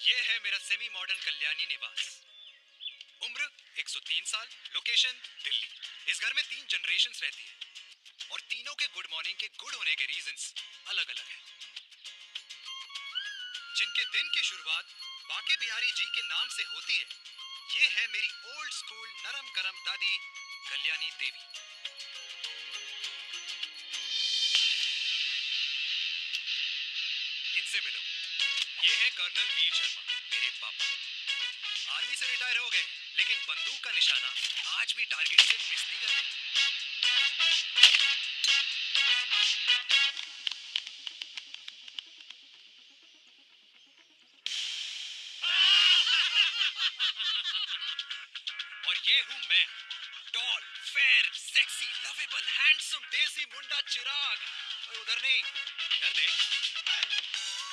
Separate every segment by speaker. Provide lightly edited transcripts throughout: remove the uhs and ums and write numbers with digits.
Speaker 1: ये है मेरा सेमी मॉडर्न कल्याणी निवास। उम्र 103 साल, लोकेशन दिल्ली। इस घर में 3 जनरेशन्स रहती है और तीनों के गुड मॉर्निंग के गुड होने के रीजंस अलग अलग हैं। जिनके दिन की शुरुआत बाके बिहारी जी के नाम से होती है, ये है मेरी ओल्ड स्कूल नरम गरम दादी कल्याणी देवी। इनसे मिलो। ये है कर्नल वीर शर्मा, मेरे पापा। आर्मी से रिटायर हो गए, लेकिन बंदूक का निशाना आज भी टारगेट से मिस नहीं करते। और ये हूँ मैं, tall, fair, sexy, lovable, handsome, देसी मुंडा चिराग। और उधर नहीं, इधर देख।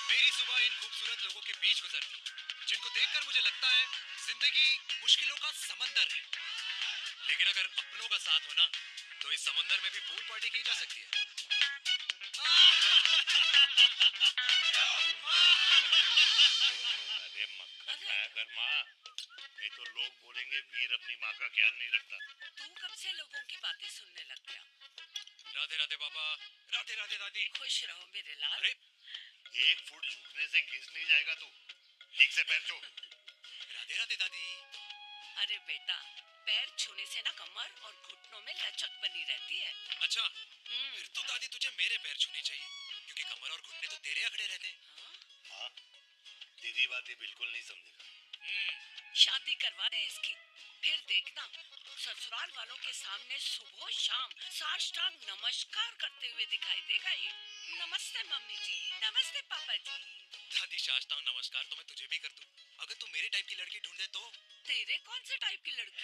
Speaker 1: मेरी सुबह इन खूबसूरत लोगों के बीच गुजरती, जिनको देखकर मुझे लगता है जिंदगी मुश्किलों का समंदर है, लेकिन अगर अपनों का साथ हो ना, तो इस समुंदर में भी पूल पार्टी की जा सकती है।
Speaker 2: अरे मक्खन खाया कर माँ, नहीं तो लोग बोलेंगे वीर अपनी माँ का ख्याल नहीं रखता।
Speaker 3: तू कब से लोगों की बातें सुनने लग गया?
Speaker 1: राधे राधे बाबा, राधे राधे दादी।
Speaker 3: खुश रहो मेरे लाल।
Speaker 1: अरे
Speaker 2: 1 फुट झुकने से घिस नहीं जाएगा तू, ठीक से पैर छू।
Speaker 1: राधे राधे दादी।
Speaker 3: अरे बेटा, पैर छूने से ना कमर और घुटनों में लचक बनी रहती है।
Speaker 1: अच्छा, फिर तो दादी तुझे मेरे पैर छूने चाहिए, क्योंकि कमर और घुटने तो तेरे अखड़े रहते हैं।
Speaker 2: हाँ, तेरी बातें बिल्कुल नहीं समझेगा।
Speaker 3: शादी करवा दे इसकी, फिर देखना ससुराल वालों के सामने सुबह शाम साष्टांग नमस्कार करते हुए दिखाई देगा ये। नमस्ते मम्मी जी, नमस्ते पापा जी।
Speaker 1: दादी साष्टांग नमस्कार तो मैं तुझे भी कर दूं, अगर तू मेरे टाइप की लड़की ढूंढे तो।
Speaker 3: तेरे कौन से टाइप की लड़की?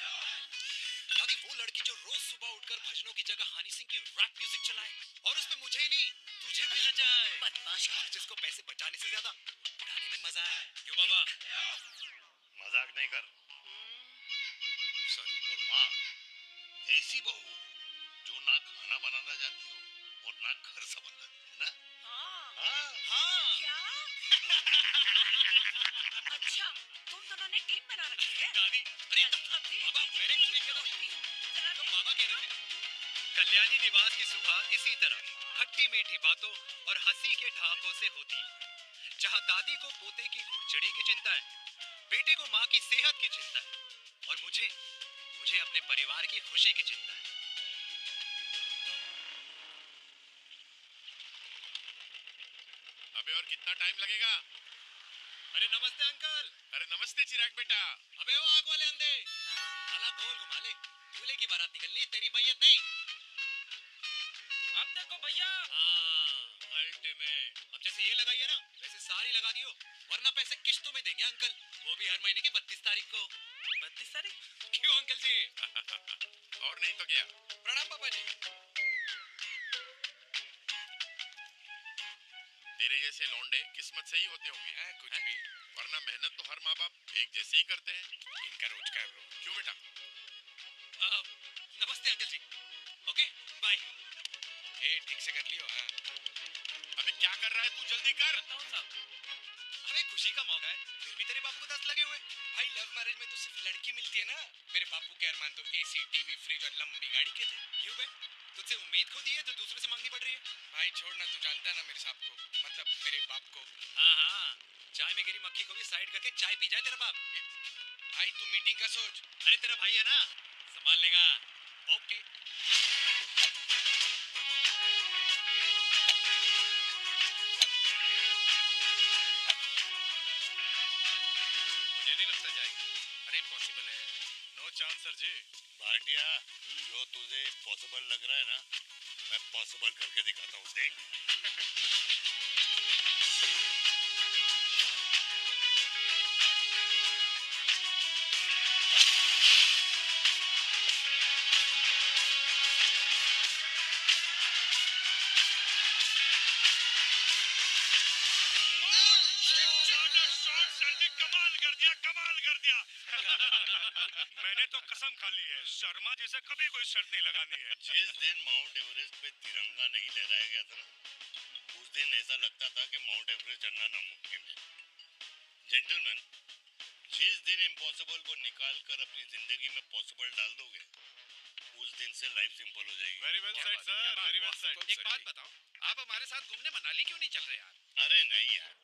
Speaker 1: दादी वो लड़की जो रोज सुबह उठकर भजनों की जगह हनी सिंह की रैप म्यूजिक चलाए, और उसमें मुझे ही नहीं तुझे भी नचाए।
Speaker 3: बदमाश।
Speaker 1: और जिसको पैसे बचाने से ज्यादा उड़ाने में मजा है। क्यों बाबा?
Speaker 2: मजाक नहीं कर।
Speaker 1: सॉरी।
Speaker 2: और माँ, ऐसी बहू हो जो ना खाना बनाना जानती हो और ना घर संभालना, है ना?
Speaker 3: हाँ।
Speaker 1: हाँ।
Speaker 3: क्या? अच्छा, तुम दोनों ने टीम बना रखी है?
Speaker 1: दादी, अरे बाबा मैंने कुछ नहीं किया। तो बाबा कह रहे थे। कल्याणी निवास की सुबह इसी तरह खट्टी मीठी बातों और हंसी के ठहाकों से होती है, जहाँ दादी को पोते की घुड़चड़ी की चिंता है, बेटे को माँ की सेहत की चिंता है, और मुझे अपने परिवार की खुशी की चिंता है।
Speaker 2: अबे और कितना टाइम लगेगा?
Speaker 1: अरे नमस्ते अंकल।
Speaker 2: अरे नमस्ते चिराग बेटा।
Speaker 1: अबे वो आग वाले अंधे, साला गोल घुमा ले, दूल्हे की बारात निकलनी है, तेरी मैयत नहीं। अब देखो भैया। हाँ, अल्टीमेट। अब जैसे ये लगाई है ना, वैसे सारी लगा दियो, वरना पैसे किश्तों में देंगे अंकल, वो भी हर महीने की 32 तारीख को। 32 तारीख? क्यों अंकल जी?
Speaker 2: और नहीं तो क्या।
Speaker 1: प्रणाम पापा जी।
Speaker 2: तेरे जैसे लौंडे किस्मत से ही होते होंगे। कुछ भी, वरना मेहनत तो हर माँ बाप एक जैसे ही करते हैं। इनका रोज का है ब्रो। क्यों बेटा?
Speaker 1: नमस्ते अंकल जी। Okay bye. ए ठीक से कर लियो। हाँ।
Speaker 2: अबे क्या कर रहा है तू, जल्दी कर।
Speaker 1: अरे खुशी का मौका है, फिर भी तेरे बापू को 10 लगे हुए। भाई लव मैरिज में तो सिर्फ लड़की मिलती है ना, मेरे बापू के अरमान तो एसी, टीवी, फ्रिज और लंबी गाड़ी के थे। क्यों बे, तुझसे उम्मीद खो दी है जो दूसरों से मांगनी पड़ रही है? भाई छोड़ना, तू जानता है ना मेरे साहब को, मतलब मेरे बाप को। हाँ हाँ, चाय में गिरी मक्खी को भी साइड करके चाय पी जाए तेरा बाप। भाई तू मीटिंग का सोच। अरे तेरा भाई है ना, संभाल लेगा। ओके। मुझे नहीं लगता जाएगी। अरे इम्पॉसिबल है। नो चांस सर जी।
Speaker 2: भाटिया, जो तुझे इम्पॉसिबल लग रहा है ना, मैं पॉसिबल करके दिखाता हूँ, देख।
Speaker 4: कमाल कर दिया। मैंने तो कसम खा ली है, शर्मा जी से कभी कोई शर्त नहीं लगानी है।
Speaker 2: जिस दिन माउंट एवरेस्ट पे तिरंगा नहीं लहराया गया था ना, उस दिन ऐसा लगता था कि माउंट एवरेस्ट चढ़ना नामुमकिन है। जेंटलमैन, जिस दिन इम्पॉसिबल को निकाल कर अपनी जिंदगी में पॉसिबल डाल दोगे, उस दिन से लाइफ सिंपल हो जाएगी।
Speaker 4: Very well said sir, very well said.
Speaker 1: एक बात बताओ, आप हमारे साथ घूमने मनाली क्यों नहीं चल रहे यार?
Speaker 2: अरे नहीं यार,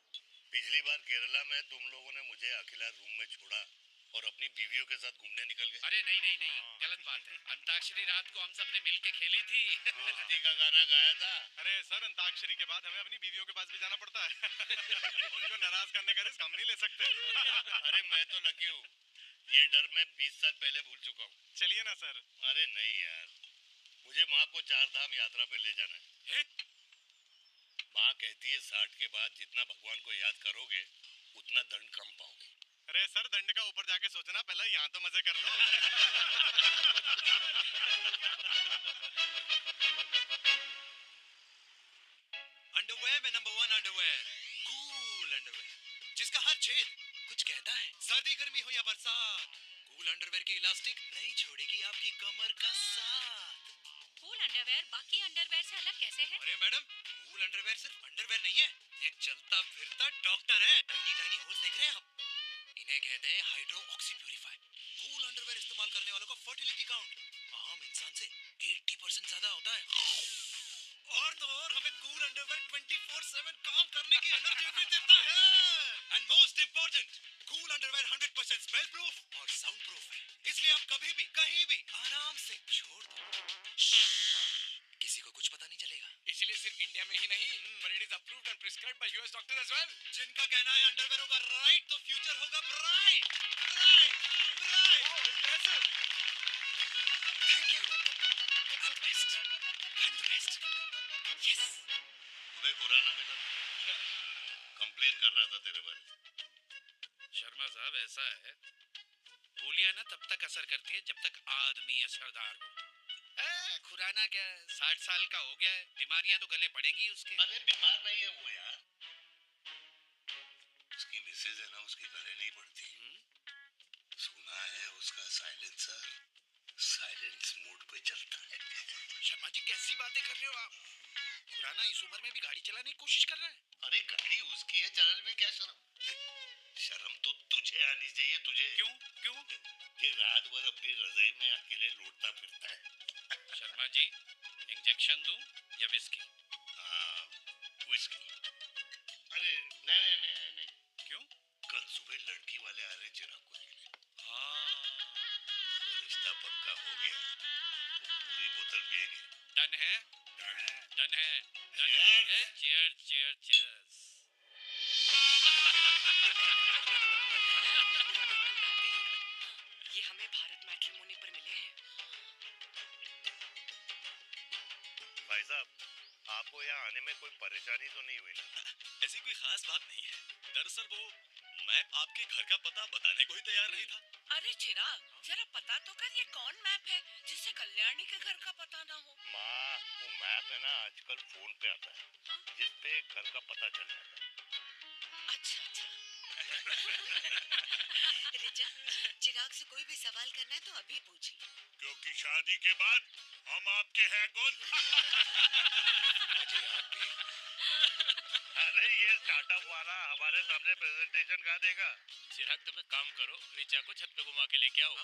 Speaker 2: पिछली बार केरला में तुम लोगों ने मुझे अकेला रूम में छोड़ा और अपनी बीवियों के साथ घूमने निकल गए।
Speaker 1: अरे नहीं नहीं नहीं, गलत बात है। अंताक्षरी रात को हम सब ने मिलके खेली थी।
Speaker 2: दोस्ती का गाना गाया था।
Speaker 4: अरे सर, अंताक्षरी के बाद हमें अपनी बीवियों के पास भी जाना पड़ता है। उनको नाराज करने का रिस्क हम नहीं ले सकते।
Speaker 2: अरे मैं तो लकी हूँ, ये डर मैं 20 साल पहले भूल चुका हूँ।
Speaker 4: चलिए ना सर।
Speaker 2: अरे नहीं यार, मुझे माँ को 4 धाम यात्रा पे ले जाना है। माँ कहती है 60 के बाद जितना भगवान को याद करोगे उतना दंड कम पाओगे।
Speaker 4: अरे सर, दंड का ऊपर जाके सोचना, पहले यहाँ तो मजे कर लो।
Speaker 1: अंडरवेयर में नंबर 1 अंडरवेयर, कूल अंडरवेयर, जिसका हर छेद कुछ कहता है। सर्दी गर्मी हो या बरसात, कूल अंडरवेयर की इलास्टिक नहीं छोड़ेगी आपकी कमर का साथ।
Speaker 5: कूल अंडरवेयर बाकी अंडरवेयर से अलग कैसे है?
Speaker 1: अरे मैडम, कूल अंडरवेयर सिर्फ अंडरवेयर नहीं है, ये चलता फिरता डॉक्टर है। टाइनी टाइनी होल्स देख रहे हैं आप? इन्हें कहते हैं hydro oxy purify. Cool underwear इस्तेमाल करने वालों का फर्टिलिटी काउंट आम इंसान से 80% ज्यादा होता है। और तो और हमें कूल अंडरवेयर 24/7 काम करने की एनर्जी भी देता है। And most important, cool underwear 100% smell proof और साउंड प्रूफ है, इसलिए आप कभी भी कहीं भी आराम से छोड़ दो, किसी को कुछ पता नहीं चलेगा। इसलिए सिर्फ इंडिया में ही नहीं, but it is approved and prescribed by US doctor as well। जिनका कहना है अंडरवेयर होगा राइट तो फ्यूचर होगा bright, bright, bright. Oh impressive, thank you, all the best, all the best, yes.
Speaker 2: तुम्हें खुराना मिला, कंप्लेन कर रहा था तेरे बारे में।
Speaker 1: शर्मा साहब, ऐसा है, गोलियां ना तब तक असर करती है जब तक आदमी असरदार हो। खुराना क्या, 60 साल का हो गया है, बीमारियां तो गले पड़ेंगी उसके।
Speaker 2: अरे बीमार नहीं है वो यार, उसकी मिसेज है ना, उसके गले नहीं पड़ती। सुना है उसका साइलेंसर साइलेंस मोड पे चलता है।
Speaker 1: शर्मा जी, कैसी बातें कर रहे हो आप? खुराना इस उम्र में भी गाड़ी चलाने की कोशिश कर रहा है।
Speaker 2: अरे गाड़ी उसकी है, चलाने में क्या शर्म? शर्म तो तुझे आनी चाहिए, तुझे।
Speaker 1: क्यों क्यों?
Speaker 2: ये रात भर अपनी रजाई में अकेले लौटता फिरता है।
Speaker 1: शर्मा जी, इंजेक्शन दूं या विस्की?
Speaker 2: विस्की। अरे नहीं नहीं नहीं नहीं।
Speaker 1: क्यों?
Speaker 2: कल सुबह लड़की वाले आ रहे चिराग को लेने।
Speaker 1: हाँ,
Speaker 2: तो रिश्ता पक्का हो गया तो पूरी बोतल पिएंगे।
Speaker 1: डन है, डन है, डन
Speaker 2: Cheers.
Speaker 1: है। Cheers cheers cheers.
Speaker 3: ये हमें भारत मैट्रिमोनी पर मिले हैं।
Speaker 2: भाई साहब, आपको यहाँ आने में कोई परेशानी तो नहीं हुई ना?
Speaker 6: ऐसी कोई खास बात नहीं है। दरअसल वो मैप आपके घर का पता बताने को ही तैयार नहीं था।
Speaker 3: अरे चिराग, जरा पता तो कर, ये कौन मैप है जिससे कल्याणी के घर का पता ना हो?
Speaker 2: माँ, वो मैप है ना आजकल फोन पे आता है,
Speaker 3: हाँ?
Speaker 2: जिसपे घर का पता चल जाता है।
Speaker 3: अच्छा अच्छा।
Speaker 5: रिचा, चिराग से कोई भी सवाल करना है तो अभी पूछिए।
Speaker 2: क्योंकि शादी के बाद हम आपके हैं कौन? अरे ये स्टार्टअप वाला हमारे सामने प्रेजेंटेशन कहाँ देगा?
Speaker 6: चिराग, तुम एक काम करो, रिचा को छत पे घुमा के लेके आओ।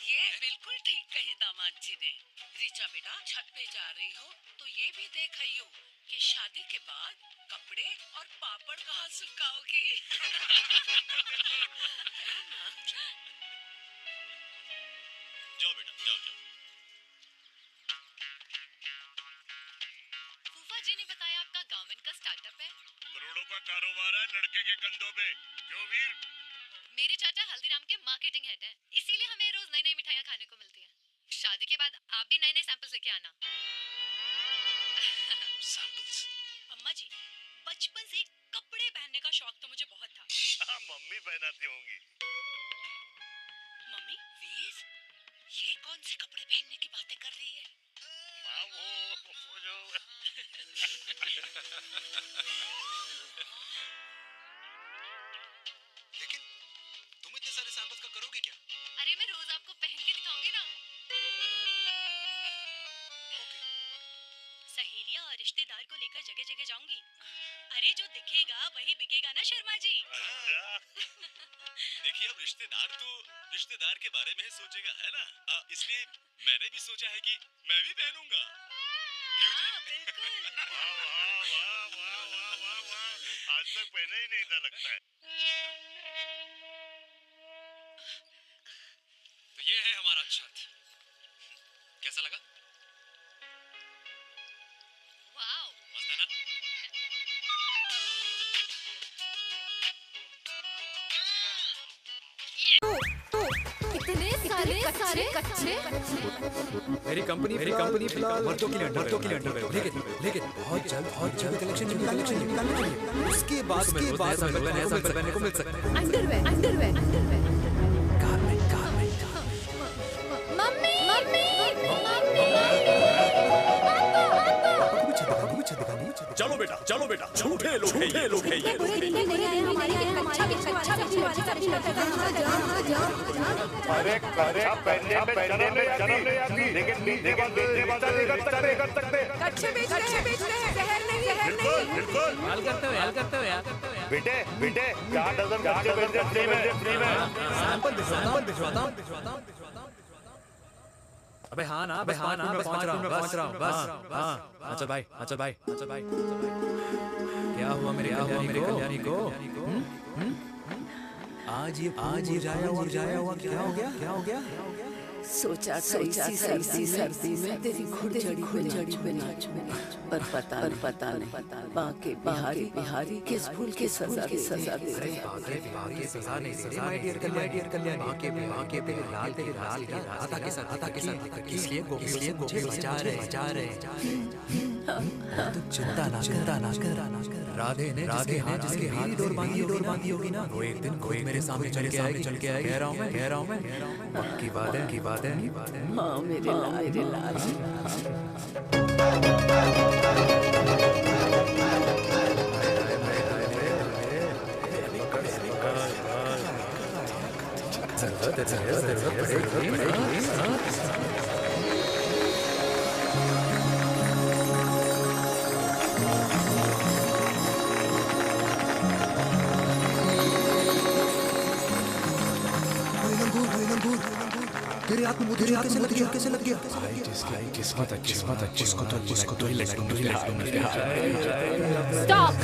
Speaker 3: ये बिल्कुल ठीक कही दामाद जी ने। रीचा बेटा, छत पे जा रही हो तो ये भी देख आइयो कि शादी के बाद कपड़े और पापड़ कहाँ सुखाओगी।
Speaker 6: जाओ बेटा, जाओ जाओ।
Speaker 5: फूफा जी ने बताया आपका गारमेंट का स्टार्टअप है।
Speaker 2: करोड़ों का कारोबार है लड़के के कंधों पे। क्यों वीर?
Speaker 5: मेरे चाचा हल्दीराम के मार्केटिंग हेड हैं, इसीलिए हमें रोज नई नई मिठाइयाँ खाने को मिलती हैं। शादी के बाद आप भी नए नए सैंपल्स लेके आना।
Speaker 6: सैंपल्स?
Speaker 5: अम्मा जी, बचपन से कपड़े पहनने का शौक तो मुझे बहुत था।
Speaker 2: हाँ, मम्मी पहनाती होंगी।
Speaker 3: मम्मी, वीर, ये कौन से कपड़े पहनने की बातें कर रही है?
Speaker 2: माँ वो जो
Speaker 1: लेकिन तुम इतने सारे सैंपल्स का करोगे क्या?
Speaker 5: अरे मैं रोज आपको पहन के दिखाऊंगी ना। सहेलियां और रिश्तेदार को लेकर जगह जगह जाऊंगी। अरे जो दिखेगा वही बिकेगा ना शर्मा जी।
Speaker 2: अच्छा।
Speaker 6: देखिए अब रिश्तेदार के बारे में सोचेगा, है ना? इसलिए मैंने भी सोचा है कि मैं भी पहनूंगा।
Speaker 3: हाँ, बिल्कुल।
Speaker 2: वाह वाह वाह वाह वाह वाह, आज तक पहना ही नहीं था लगता है।
Speaker 1: तो ये है हमारा छत, कैसा लगा?
Speaker 5: वाओ,
Speaker 1: मस्त है ना?
Speaker 7: इतने सारे कच्चे
Speaker 8: मेरी कंपनी मर्दों के लिए अंडरवेयर लेकिन बहुत जल्द कलेक्शन निकालने चाहिए। उसके बाद नया सैंपल पहनने को मिल सकता है।
Speaker 7: अंडरवेयर मम्मी
Speaker 4: चलो बेटा झूठे लोग हैं ये।
Speaker 2: अरे पहले में जन्म ले आती, लेकिन कर सकते।
Speaker 7: कच्चे बेचते हैं, जहर नहीं।
Speaker 2: बिल्कुल
Speaker 8: हाल करते हो यार।
Speaker 2: बेटे 4 डजन फ्री में।
Speaker 8: सैंपल भिजवाता हूं। अबे हाँ ना, बस 5 मिनट में पहुंच रहा हूँ बस। हाँ अच्छा भाई। क्या हुआ मेरे कल्याणी को? आज ये जाया हुआ क्या हो गया?
Speaker 3: सोचा सर्दी में तेरी घुड़चड़ी पे नाच पर पता नहीं बाके बिहारी किस भूल के सजा दे रहे हैं।
Speaker 8: सजा नहीं दे माय डियर कल्याणी। बाके पे लाल की राधा के साथ इसलिए मुझे बचा रहे। तू चिंता ना कर। राधे हाँ जिसके हाथ डोर बांधी होगी ना, वो एक दिन मेरे सामने चल के आएगी। कह रहा हूँ मैं। पक्की बात है।
Speaker 3: हाँ मेरे लाल।
Speaker 8: तेरे हाथ में कैसे लग गया? किस्मत जिसको तो ही लटक।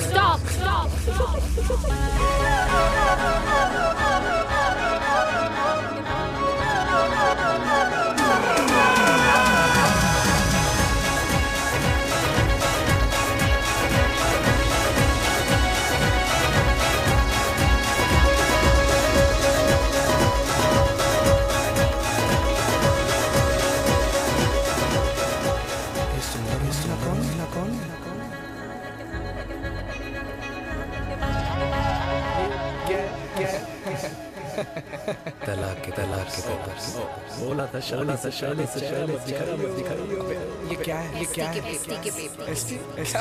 Speaker 7: स्टॉप
Speaker 8: तलाक के पेपर बोला था शाली से दिखाइए। ये क्या है? क्या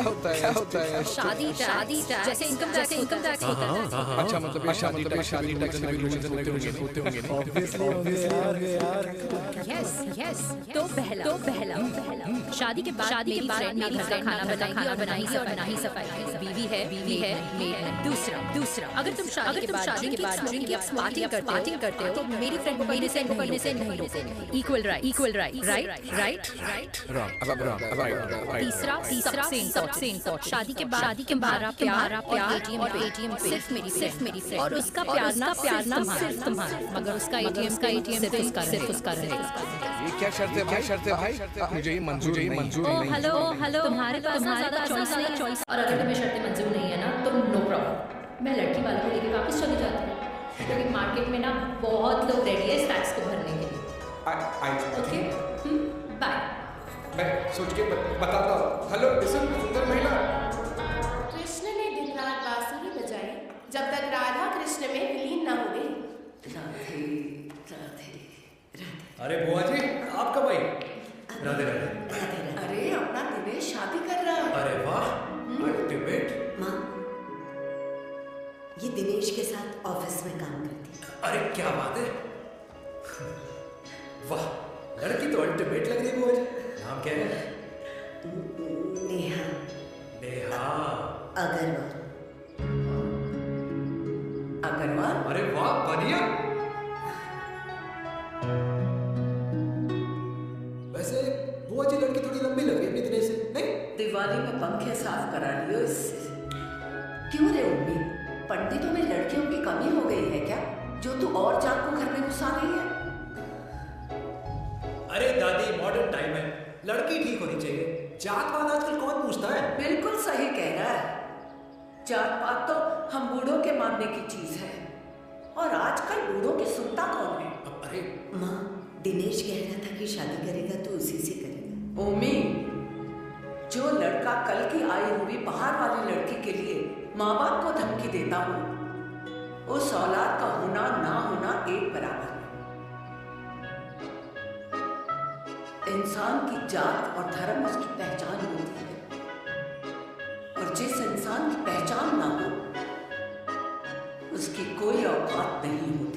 Speaker 8: होता है?
Speaker 7: शादी जैसे इनकम टैक्स होता है।
Speaker 8: अच्छा मतलब शादी टैक्स होते होंगे यार।
Speaker 7: यस तो पहला शादी के बाद मेरी घर का खाना बनाएगी और बनाई सफाई। बीवी है मेड है। दूसरा अगर तुम शादी के बाद पार्टी करते हो तो मेरी फ्रेंड मेरे से नहीं रोकेगी। Equal right. तीसरा सेम थॉट। शादी के बाद प्यार एटीएम पे सिर्फ मेरी फ्रेंड और उसका प्यार ना सिर्फ तुम्हारा, मगर उसका एटीएम सिर्फ उसका रहेगा।
Speaker 8: ये क्या शर्त है भाई? मुझे ये मंजूर नहीं।
Speaker 7: हेलो तुम्हारे पास ज्यादा चॉइस और अगर तुम्हें शर्तें मंजूर नहीं है ना तो नो प्रॉब्लम, मैं लड़की वालों को लेकर वापस चली जाती हूँ, क्योंकि मार्केट में ना बहुत लोग रेडी है टैक्स को भरने के लिए। Okay bye.
Speaker 8: मैं सोच के बताता हूँ। हेलो सुंदर महिला।
Speaker 9: कृष्ण ने दिन रात बांसुरी बजाई जब तक राधा कृष्ण में विलीन न हो गई।
Speaker 3: राधे।
Speaker 8: अरे बुआ जी आप कब आई? राधे।
Speaker 9: अरे अपना दिनेश शादी कर रहा है।
Speaker 8: अरे वाह अल्टीमेट।
Speaker 10: माँ ये दिनेश के साथ ऑफिस में काम करती है।
Speaker 8: अरे क्या बात है, वाह लड़की तो अल्टीमेट लग रही है बुआ जी। नाम क्या है?
Speaker 10: नेहा
Speaker 9: अगरवाल
Speaker 10: करवा।
Speaker 8: अरे वाह बढ़िया। वैसे बुआ जी लड़की थोड़ी लंबी लग रही है इतने से, नहीं?
Speaker 10: दिवाली में पंखे साफ करा लियो इससे। क्यों रे उम्मीद, पंडितों में लड़कियों की कमी हो गई है क्या, जो तू और जात को घर में घुसा रही है?
Speaker 8: अरे दादी मॉडर्न टाइम है, लड़की ठीक होनी चाहिए। जात पात आजकल कौन पूछता है?
Speaker 10: बिल्कुल सही कह रहा है। जात पात तो हम बूढ़ों के मानने की चीज है, और आजकल बूढ़ों की सुनता कौन है?
Speaker 8: अरे
Speaker 10: माँ, दिनेश कह रहा था कि शादी करेगा तो उसी से करेगा। ओमी, जो लड़का कल की आई हुई बाहर वाली लड़की के लिए माँ बाप को धमकी देता हो, उस औलाद का होना ना होना एक बराबर है। इंसान की जात और धर्म उसकी पहचान होती है, और जिस इंसान की पहचान ना हो उसकी कोई औकात नहीं होती।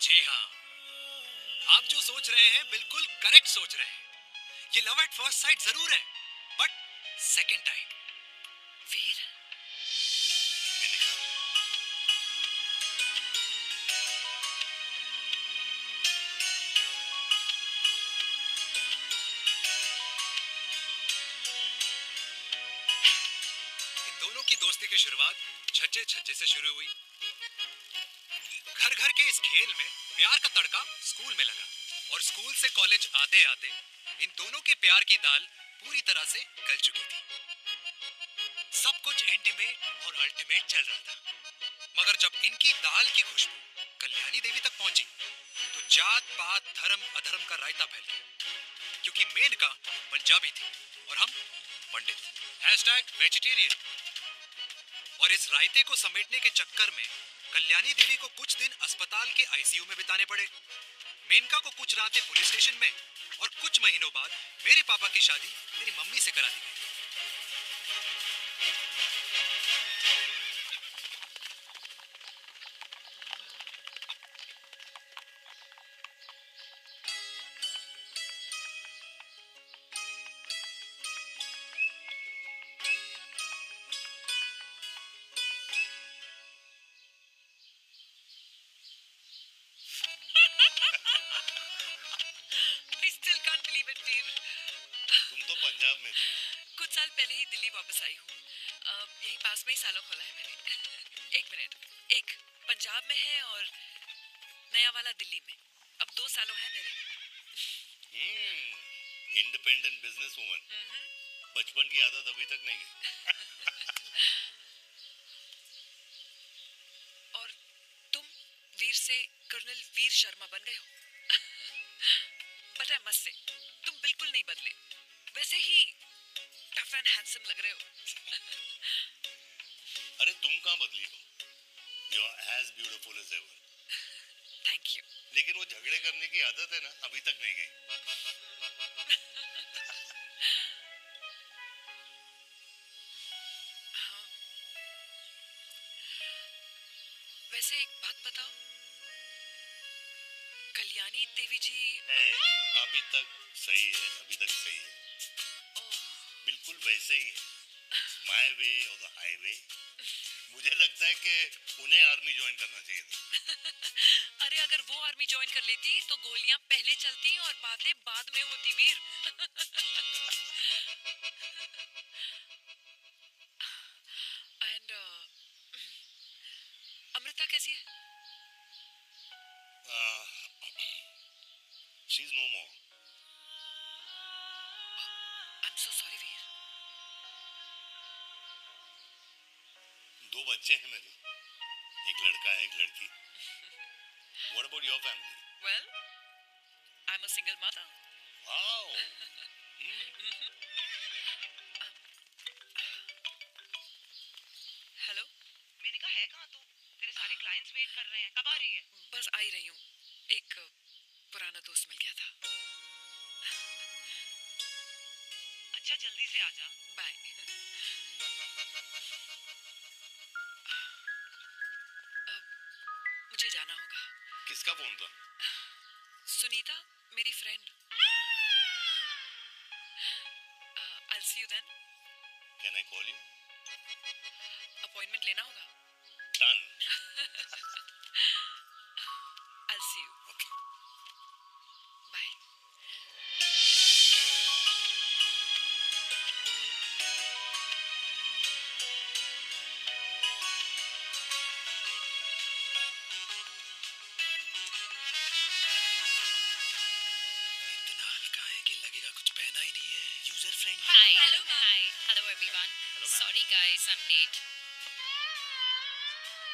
Speaker 1: जी हाँ, आप जो सोच रहे हैं बिल्कुल करेक्ट सोच रहे हैं। ये लव एट फर्स्ट साइट जरूर है, बट सेकंड टाइम।
Speaker 3: वीर,
Speaker 1: इन दोनों की दोस्ती की शुरुआत छज्जे छज्जे से शुरू हुई। घर घर के इस खेल में प्यार का तड़का स्कूल में लगा, और स्कूल से कॉलेज आते आते इन दोनों के प्यार की दाल पूरी तरह से गल चुकी थी। सब कुछ इंटीमेट और अल्टीमेट चल रहा था, मगर जब इनकी दाल की खुशबू कल्याणी देवी तक पहुंची तो जात पात धर्म अधर्म का रायता फैल गया, क्योंकि मेनका पंजाबी थी और हम पंडित। #वेजिटेरियन। और इस रायते को समेटने के चक्कर में कल्याणी देवी को कुछ दिन अस्पताल के आईसीयू में बिताने पड़े। मेनका को कुछ रातें पुलिस स्टेशन में, और कुछ महीनों बाद मेरे पापा की शादी मेरी मम्मी से करा दी गई।
Speaker 2: पंजाब में थी।
Speaker 3: कुछ साल पहले ही दिल्ली वापस आई हूँ। यहीं पास में ही सालों खोला है मैंने। एक मिनट, एक पंजाब में है और नया वाला दिल्ली में। अब 2 सालों है मेरे।
Speaker 2: Independent business woman. बचपन की आदत अभी तक नहीं है।
Speaker 3: और तुम वीर से कर्नल वीर शर्मा बन गए हो। पता है मत से, तुम बिल्कुल नहीं बदले, वैसे ही टफ एंड हैंडसम लग रहे हो।
Speaker 2: अरे तुम कहाँ बदली हो? You are as beautiful as ever.
Speaker 5: Thank you.
Speaker 2: लेकिन वो झगड़े करने की आदत है ना, अभी तक नहीं गई।
Speaker 5: वैसे एक बात बताओ, कल्याणी देवी जी
Speaker 2: अभी तक सही है, अभी तक सही है, बिल्कुल वैसे ही है, माय वे और द हाईवे। मुझे लगता है कि उन्हें आर्मी ज्वाइन करना चाहिए था।
Speaker 5: अरे अगर वो आर्मी ज्वाइन कर लेती तो गोलियां पहले चलती और बातें बाद में होती वीर। एंड अमृता कैसी है?
Speaker 2: She is no more.
Speaker 5: I am so sorry Veer.
Speaker 2: दो बच्चे हैं मेरे, एक लड़का है, एक लड़की। What about your family?
Speaker 5: Well, I'm a single mother.
Speaker 2: Wow.
Speaker 5: Hello, मैंने कहा है कहाँ तू? तेरे सारे क्लाइंट्स वेट कर रहे हैं, कब आ रही है? बस आ ही रही हूँ, एक पुराना दोस्त मिल गया था। अच्छा जल्दी से आ जा। बाय। मुझे जाना होगा।
Speaker 2: किसका फोन था?
Speaker 5: सुनीता, मेरी friend. I'll see you then.
Speaker 2: Can I call you?
Speaker 5: Appointment लेना होगा।
Speaker 2: Done.
Speaker 5: I'll see you.
Speaker 2: Okay.
Speaker 5: Bye.
Speaker 8: इतना हल्का है कि लगेगा कुछ पहना ही नहीं है। User friendly.
Speaker 5: Hi. Hello.
Speaker 3: Hi. Hello everyone. Sorry guys, I'm late.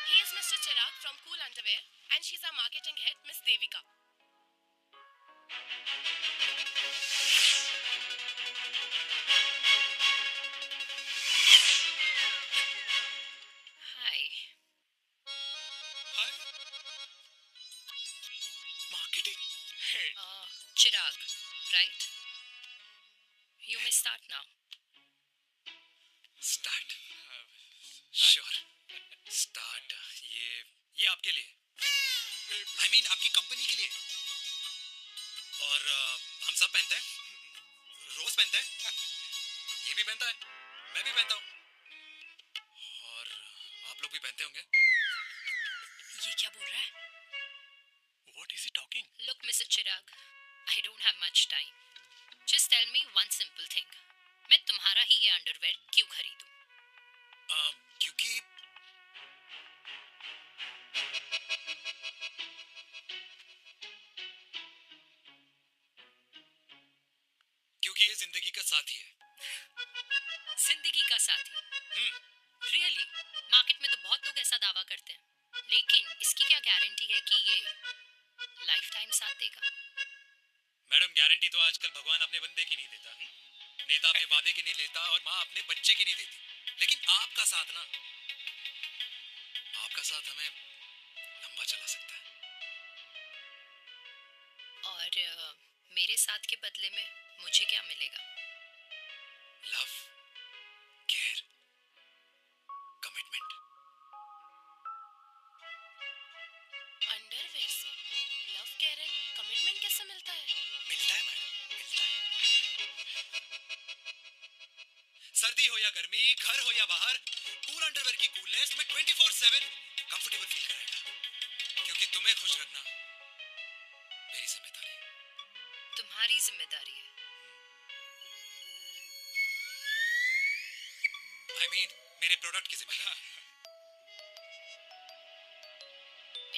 Speaker 9: He is Mr. Chirag from Cool Underwear and she's our marketing head, Miss Devika.
Speaker 3: Hi.
Speaker 1: Hi marketing head.
Speaker 3: Chirag, right? You may start now.
Speaker 8: Start. Sure. Start. ये आपके लिए। I mean आपकी company के लिए। और हम सब पहनते हैं। रोज पहनते हैं। ये भी पहनता है। मैं भी पहनता हूँ। और आप लोग भी पहनते होंगे।
Speaker 3: ये क्या बोल रहा है?
Speaker 8: What is he talking?
Speaker 3: Look, Mr. Chirag, I don't have much time. Just tell me one simple thing. मैं तुम्हारा ही ये अंडरवेयर क्यों खरीदूं?
Speaker 8: क्योंकि ये जिंदगी का साथी है।
Speaker 3: जिंदगी का साथी? Really? मार्केट में तो बहुत लोग ऐसा दावा करते हैं, लेकिन इसकी क्या गारंटी है कि ये लाइफ टाइम साथ देगा?
Speaker 8: मैडम गारंटी तो आजकल भगवान अपने बंदे की नहीं देता, नेता अपने वादे की नहीं लेता और माँ अपने बच्चे की नहीं देती, लेकिन आपका साथ ना, आपका साथ हमें लंबा चला सकता है।
Speaker 3: और मेरे साथ के बदले में मुझे क्या मिलेगा?
Speaker 8: Love, care, commitment.
Speaker 9: अंडरवेयर से लव, केयर एंड कमिटमेंट कैसे मिलता है?
Speaker 8: मिलता है मैडम, मिलता है। सर्दी हो या गर्मी, घर हो या बाहर, कूल अंडरवेयर की कूलनेस तुम्हें 24/7 कंफर्टेबल फील कराएगा, क्योंकि तुम्हें खुश रखना मेरी जिम्मेदारी है।
Speaker 3: तुम्हारी जिम्मेदारी है?
Speaker 8: I mean, मेरे प्रोडक्ट की जिम्मेदारी।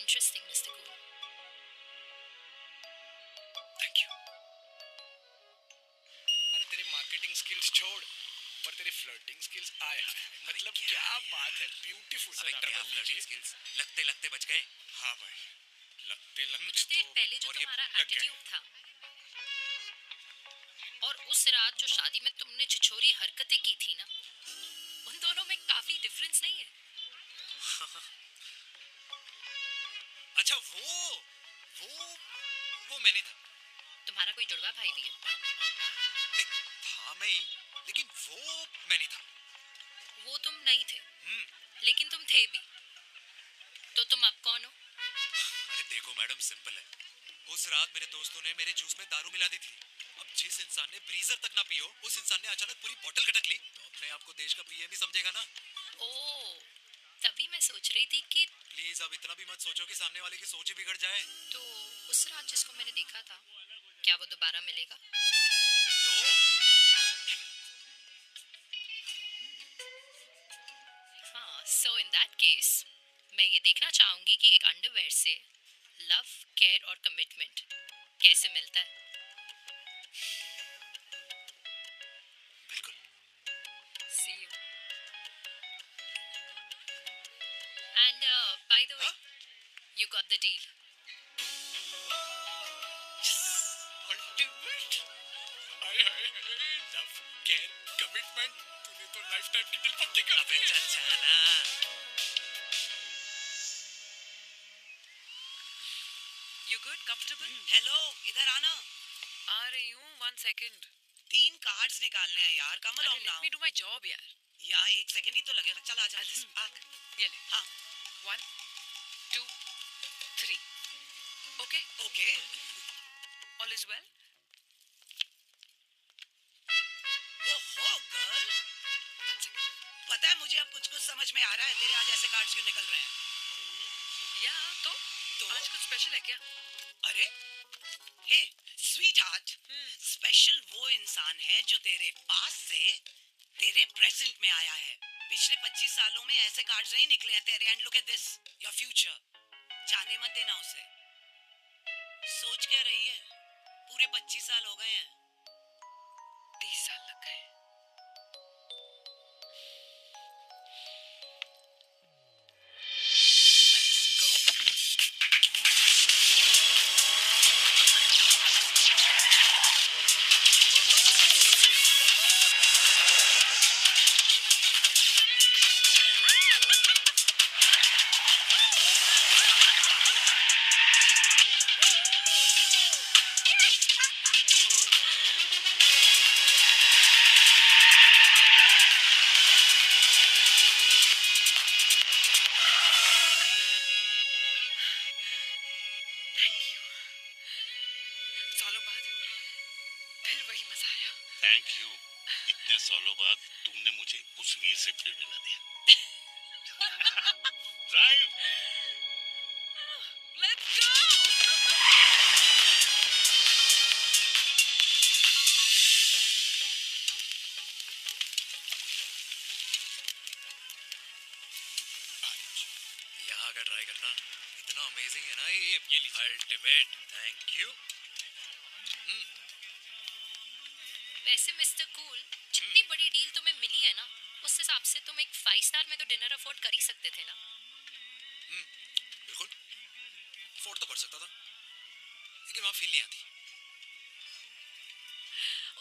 Speaker 3: Interesting, Mr. Cool.
Speaker 8: Thank you.
Speaker 1: अरे तेरे मार्केटिंग स्किल्स छोड़, पर तेरी फ्लर्टिंग स्किल्स आए हाय, मतलब क्या बात है, ब्यूटीफुल।
Speaker 8: स्किल्स लगते लगते बच गए।
Speaker 1: हाँ भाई, लगते
Speaker 3: कुछ
Speaker 1: लगते
Speaker 3: देर
Speaker 1: तो
Speaker 3: पहले जो
Speaker 8: और ये
Speaker 3: तुम्हारा
Speaker 8: लग गया।
Speaker 3: एटीट्यूड था, और उस रात जो शादी में तुमने छिछोरी हरकतें की थी ना, उन दोनों में काफी डिफरेंस नहीं है?
Speaker 1: अच्छा वो मैं नहीं था।
Speaker 5: तुम्हारा कोई जुड़वा भाई भी है?
Speaker 1: नहीं था मैं ही, लेकिन वो मैं नहीं था।
Speaker 5: वो तुम नहीं थे, लेकिन तुम थे भी। तो तुम अब कौन हो?
Speaker 1: अरे देखो मैडम, सिंपल है। उस रात मेरे दोस्तों ने मेरे जूस में दारू मिला दी थी। अब जिस इंसान ने ब्रीजर तक ना पियो, उस इंसान ने अचानक पूरी बोतल खटक ली, तो अपने आप को देश का पीएम ही समझेगा ना।
Speaker 5: ओह, तभी मैं सोच रही थी कि
Speaker 1: प्लीज अब इतना भी मत सोचो कि सामने वाले की सोच ही बिगड़ जाए।
Speaker 5: तो उस रात जिसको मैंने देखा था, क्या वो दोबारा मिलेगा?
Speaker 1: नो।
Speaker 5: हाँ, सो इन दैट केस मैं ये देखना चाहूंगी कि एक अंडरवेयर से लव, केयर और कमिटमेंट कैसे मिलता है।
Speaker 1: बिल्कुल।
Speaker 5: See you. And by the way, you got the deal.
Speaker 1: Ultimate. Hi love, care, commitment. तूने तो लाइफ टाइम की दिल पट्टी कर दी। चल जाना।
Speaker 11: You good? Comfortable?
Speaker 3: हेलो, इधर आना।
Speaker 11: आ रही हूँ. 1 second.
Speaker 3: 3 कार्ड्स निकालने हैं यार, कम
Speaker 11: अरे
Speaker 3: along
Speaker 11: let
Speaker 3: now।
Speaker 11: me do my job यार.
Speaker 3: यार 1 सेकंड ही तो लगेगा। चल आजा।
Speaker 11: ये ले.
Speaker 3: हाँ।
Speaker 11: 1, 2, 3. Okay?
Speaker 3: Okay.
Speaker 11: All is well?
Speaker 3: वो हो गर्ल।
Speaker 11: 1 second.
Speaker 3: पता है मुझे अब कुछ समझ में आ रहा है, तेरे आज ऐसे कार्ड्स क्यों निकल रहे हैं।
Speaker 11: या तो आज कुछ स्पेशल है क्या?
Speaker 3: अरे हे स्वीट हार्ट, स्पेशल वो इंसान है जो तेरे पास से तेरे प्रेजेंट में आया है। पिछले 25 सालों में ऐसे कार्ड्स नहीं निकले हैं तेरे। And look at this, your future. जाने मत देना उसे। सोच क्या रही है, पूरे 25 साल हो गए हैं।
Speaker 11: 30 साल लग गए. सालों बाद फिर वही मजा आया.
Speaker 2: Thank you. इतने सालों बाद तुमने मुझे उस वीर से फिर मिला दिया. ड्राइव.
Speaker 11: Let's go!
Speaker 1: यहाँ का ट्राई करना, इतना अमेजिंग है ना ये लीजिए। अल्टीमेट। Thank you.
Speaker 5: वैसे मिस्टर कूल, जितनी बड़ी डील तुम्हें मिली है ना, उस हिसाब से तुम एक 5 स्टार में तो डिनर अफोर्ड कर ही सकते थे ना?
Speaker 1: बिल्कुल अफोर्ड तो कर सकता था, लेकिन वहाँ फील नहीं आती।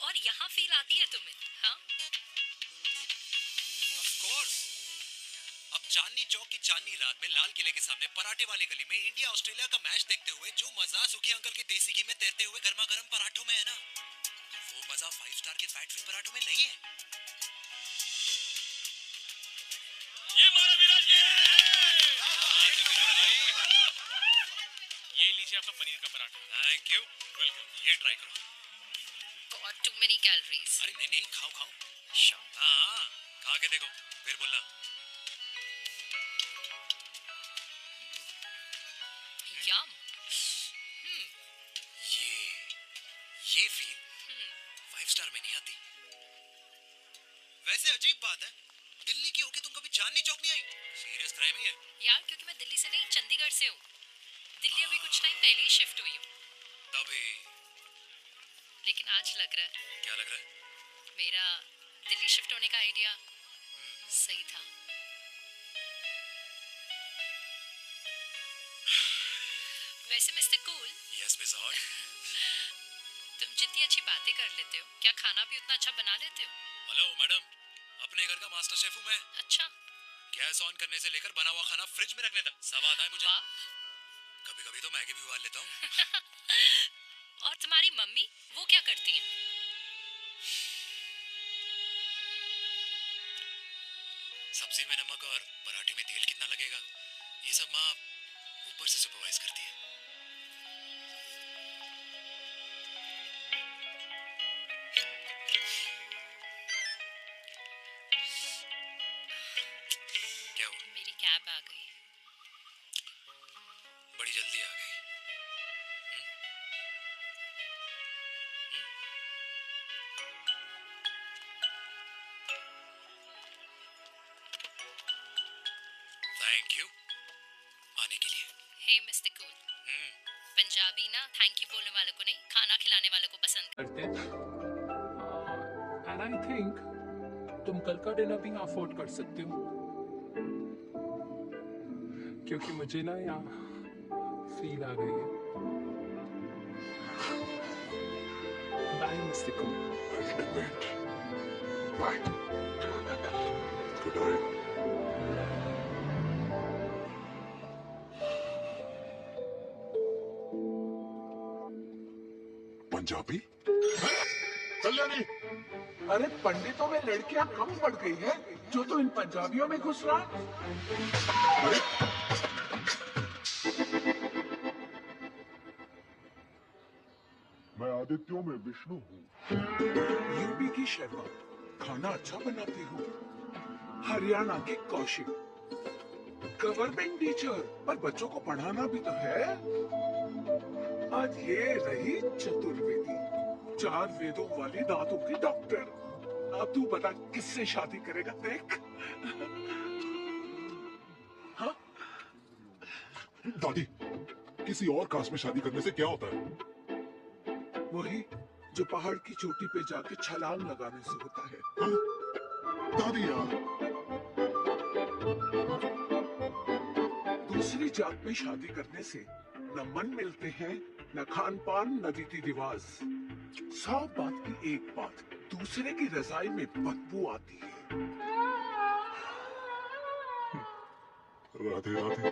Speaker 5: और यहाँ फील आती है तुम्हें? हाँ,
Speaker 1: ऑफ कोर्स। अब चांदनी चौक की चांदनी रात में लाल किले के सामने पराठे वाली गली में इंडिया ऑस्ट्रेलिया का मैच देखते हुए जो मजा सुखी अंकल के देसी घी में तैरते हुए गर्मा गर्म पराठों में है ना, वो मजा 5 स्टार के फैट फ्री पराठों में नहीं है।
Speaker 4: ये मारा विराज ने। ये लीजिए आपका पनीर का पराठा।
Speaker 1: Thank you.
Speaker 4: वेलकम।
Speaker 1: ये ट्राई करो।
Speaker 5: God, too many calories.
Speaker 1: अरे नहीं नहीं, खाओ खाओ।
Speaker 5: Sure.
Speaker 1: हाँ, खा के देखो फिर बोलना।
Speaker 5: Yum.
Speaker 1: ये फील 5 स्टार में नहीं आती। वैसे अजीब बात है, दिल्ली की होके तुम कभी चांदनी चौक नहीं आई? सीरियस क्राइम ही है।
Speaker 5: यार, क्योंकि मैं दिल्ली से नहीं, चंडीगढ़ से हूँ। दिल्ली अभी कुछ टाइम पहले ही शिफ्ट हुई हूँ।
Speaker 1: तभी।
Speaker 5: लेकिन आज लग रहा है
Speaker 1: क्या लग रहा है?
Speaker 5: मेरा दिल्ली शिफ्ट होने का आइडिया सही था। वैसे mister cool,
Speaker 1: yes miss hot.
Speaker 5: तुम जितनी अच्छी बातें कर लेते हो, क्या खाना भी उतना अच्छा बना लेते हो?
Speaker 1: हेलो मैडम, अपने घर का मास्टर शेफ हूँ मैं।
Speaker 5: अच्छा।
Speaker 1: गैस ऑन करने से लेकर बना हुआ खाना फ्रिज में रखने तक सब आता है मुझे।
Speaker 5: वाह।
Speaker 1: कभी
Speaker 8: भी उबाल लेता हूँ।
Speaker 5: और तुम्हारी मम्मी वो क्या करती है?
Speaker 8: सब्जी में नमक और पराठे में तेल कितना लगेगा, ये सब माँ ऊपर से सुपरवाइज करती है। क्या हुआ?
Speaker 5: मेरी कैब आ गई।
Speaker 8: बड़ी जल्दी आ गई। थैंक यू आने के लिए।
Speaker 5: हे मिस्टर कूल, पंजाबी ना थैंक यू बोलने वालों को नहीं, खाना खिलाने वालों को पसंद
Speaker 12: करते हैं। एंड आई थिंक तुम कल का डिनर भी अफोर्ड कर सकते हो, क्योंकि मुझे ना यहाँ फील आ गई है। Bye mister cool.
Speaker 13: Bye. Good night. Punjabi? Kalyani!
Speaker 12: अरे पंडितों में लड़कियां कम पड़ गई है जो तो इन पंजाबियों में घुस रहा।
Speaker 13: मैं आदित्यों में विष्णु हूँ।
Speaker 12: यूपी की शर्मा, खाना अच्छा बनाती हूँ। हरियाणा के कौशिक, गवर्नमेंट टीचर, पर बच्चों को पढ़ाना भी तो है। आज ये रही चतुर्वेदी, 4 वेदों वाली दांतों की डॉक्टर। अब तू बता किससे शादी करेगा? देख। हाँ?
Speaker 13: दादी, किसी और कास्ट में शादी करने से क्या होता है?
Speaker 12: वही जो पहाड़ की चोटी पे जाके छलांग लगाने से होता है।
Speaker 13: हाँ? दादी यार,
Speaker 12: दूसरी जात में शादी करने से न मन मिलते हैं, न खान पान, न रीति रिवाज। 100 बात की एक बात, दूसरे की रजाई में बदबू आती है।
Speaker 13: राधे राधे।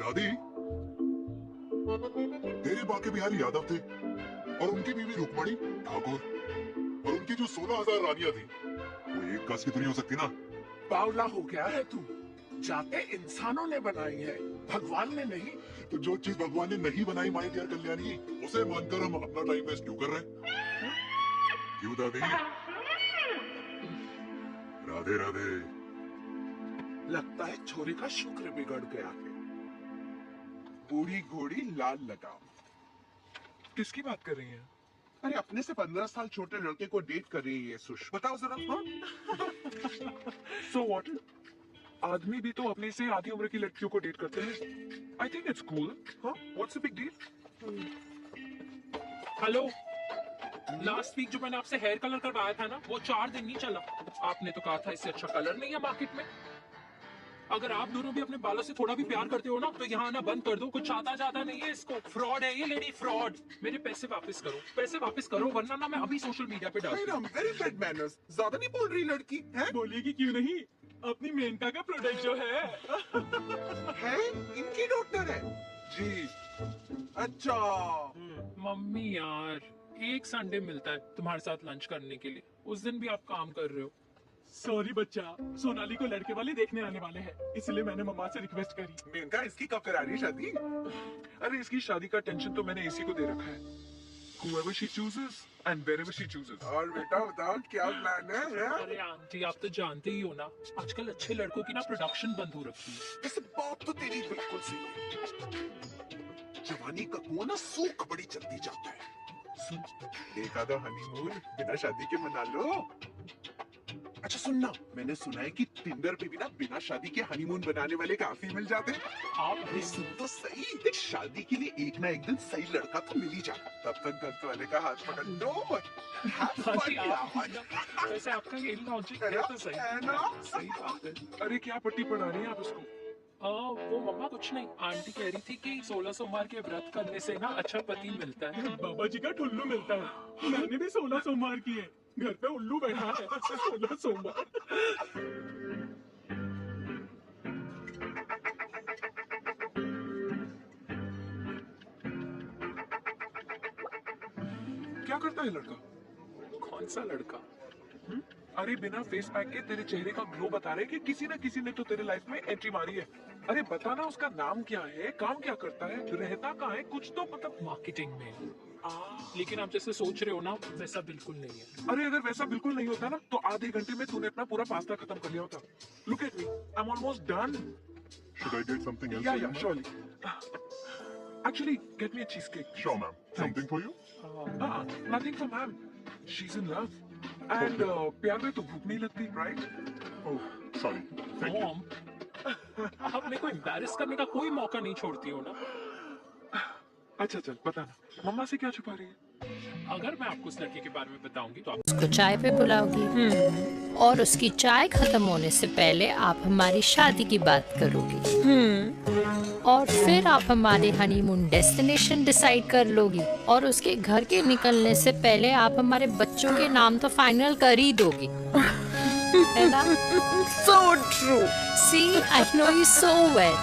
Speaker 13: दादी, तेरे बाके बिहारी यादव थे और उनकी बीवी रुक्मणी ठाकुर और उनकी जो 16,000 रानियां थी, वो एक कास्ट की तो नहीं हो सकती ना?
Speaker 12: बावला हो गया है तू। जाते इंसानों ने बनाई है, भगवान ने नहीं।
Speaker 13: तो जो चीज भगवान ने नहीं बनाई माय डियर कल्याणी, उसे मानकर हम अपना टाइम वेस्ट क्यों कर रहे हैं? क्यों दादी? राधे राधे।
Speaker 12: लगता है छोरे का शुक्र बिगड़ गया है। बूढ़ी घोड़ी लाल लगाओ। किसकी बात कर रही हैं?
Speaker 14: अरे अपने से 15 साल छोटे लड़के को डेट कर रही है सुश। बताओ जरा। हाँ?
Speaker 12: So what? आदमी भी तो अपने से आधी उम्र की लड़कियों को डेट करते हैं। I think it's cool. हाँ? What's the big deal? Hello, last week जो मैंने आपसे हेयर कलर करवाया था ना, वो 4 दिन नहीं चला। आपने तो कहा था इससे अच्छा कलर नहीं है मार्केट में। अगर आप दोनों भी अपने बालों से थोड़ा भी प्यार करते हो ना, तो यहाँ आना बंद कर दो। कुछ आता जाता नहीं है इसको। फ्रॉड है ये लेडी, फ्रॉड। मेरे पैसे वापस करो, पैसे वापस करो, वरना ना मैं अभी सोशल मीडिया पे डाल दूँ।
Speaker 14: Very bad manners. ज्यादा नहीं बोल रही लड़की है?
Speaker 12: बोलिएगी क्यों नहीं? अपनी मेनका का प्रोडक्ट जो है
Speaker 14: इनकी डॉक्टर है जी। अच्छा
Speaker 12: मम्मी यार, एक संडे मिलता है तुम्हारे साथ लंच करने के लिए, उस दिन भी आप काम कर रहे हो। सॉरी बच्चा, सोनाली को लड़के वाले देखने आने वाले हैं, इसलिए मैंने मम्मा से रिक्वेस्ट करी।
Speaker 14: मेनका, इसकी कब करा रही शादी?
Speaker 12: अरे इसकी शादी का टेंशन तो मैंने इसी को दे रखा है। Whoever she chooses and wherever she chooses.
Speaker 14: और बेटा बताओ क्या प्लान है?
Speaker 12: अरे आंटी, आप तो जानते ही हो ना, आजकल अच्छे लड़कों की ना प्रोडक्शन बंद हो रखी है।
Speaker 14: वैसे बात तो तेरी बिल्कुल सही है। जवानी का कुआं ना सूख बड़ी जल्दी जाता है। सुन, एक आधा हनीमून बिना शादी के मना लो। अच्छा सुनना, मैंने सुना है कि टिंडर पे भी ना बिना शादी के हनीमून बनाने वाले काफी मिल जाते हैं। आप भी सुन तो सही, शादी के लिए एक ना एक दिन सही लड़का तो मिल ही जाता। तब तक घर वाले का हाथ पकड़ लो।
Speaker 12: वैसे आपका ये लॉजिक है तो सही है ना? सही बात है। अरे क्या पट्टी पढ़ा रही हैं आप उसको? वो मम्मा कुछ नहीं, आंटी कह रही थी कि 16 सोमवार के व्रत करने से ना अच्छा पति मिलता है। बाबा जी का ठुल्लू मिलता है। मैंने भी 16 सोमवार किए, घर पे उल्लू बैठा है। 16 सोमवार। क्या करता है लड़का? कौन सा लड़का? अरे बिना फेस पैक के तेरे चेहरे का ग्लो बता रहे कि किसी न किसी ने तो तेरे लाइफ में एंट्री मारी है। अरे बताना उसका नाम क्या है, काम क्या करता है, रहता कहाँ है, कुछ तो मतलब। मार्केटिंग में। लेकिन आप जैसे सोच रहे हो ना, वैसा बिल्कुल नहीं है। अरे अगर वैसा बिल्कुल नहीं होता ना तो आधे घंटे में तूने अपना पूरा पास्ता खत्म कर लिया होता। Look at me, I am almost done.
Speaker 13: Should I get something else?
Speaker 12: Yeah, surely. Actually, get me a cheesecake.
Speaker 13: Sure, ma'am. Something for you?
Speaker 12: Nothing for ma'am. She's in love. And प्यार में तो भूख नहीं लगती, right?
Speaker 13: Oh, sorry. Thank
Speaker 12: Mom, आप मेरे को embarrass करने का कोई मौका नहीं छोड़ती हो ना? अच्छा चल बताना, मम्मा से क्या छुपा रही है? अगर मैं आपको उस लड़के के बारे में बताऊंगी तो आप
Speaker 7: उसको चाय पे बुलाओगी और उसकी चाय खत्म होने से पहले आप हमारी शादी की बात करोगी और फिर आप हमारे हनीमून डेस्टिनेशन डिसाइड कर लोगी और उसके घर के निकलने से पहले आप हमारे बच्चों के नाम तो फाइनल कर ही दोगी, है ना?
Speaker 10: So true.
Speaker 7: See, I know you so well.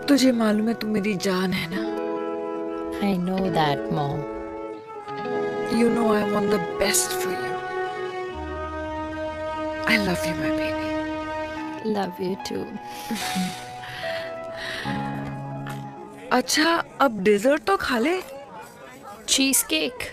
Speaker 10: तुझे मालूम है तू मेरी जान है ना?
Speaker 7: I know that, Mom.
Speaker 10: You know I want the best for you. I love you, my baby.
Speaker 7: Love you too.
Speaker 10: अच्छा, अब डेजर्ट तो खा ले।
Speaker 7: Cheese cake.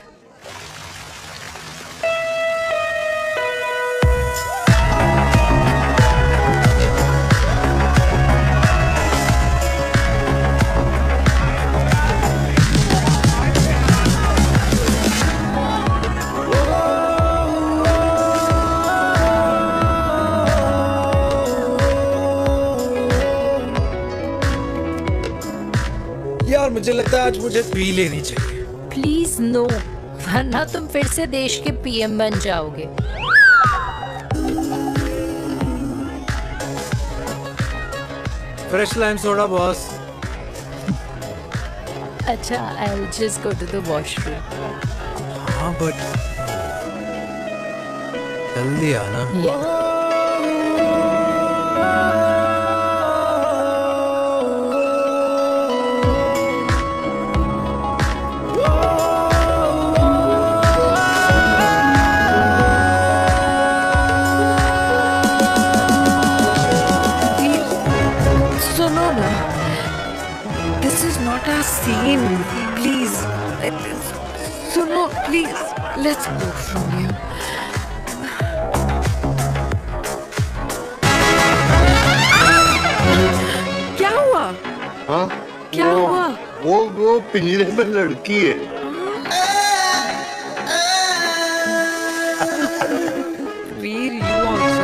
Speaker 8: यार मुझे लगता है आज मुझे पी लेनी चाहिए।
Speaker 7: प्लीज नो, वरना तुम फिर से देश के पीएम बन जाओगे।
Speaker 8: Fresh lime soda boss.
Speaker 7: अच्छा, I'll just go to the washroom.
Speaker 8: हाँ बट जल्दी आना।
Speaker 10: Scene, please. Suno, please. Let's go from here. क्या हुआ?
Speaker 2: हाँ?
Speaker 10: क्या हुआ?
Speaker 2: वो पिंजरे में लड़की है।
Speaker 10: Veer, you also.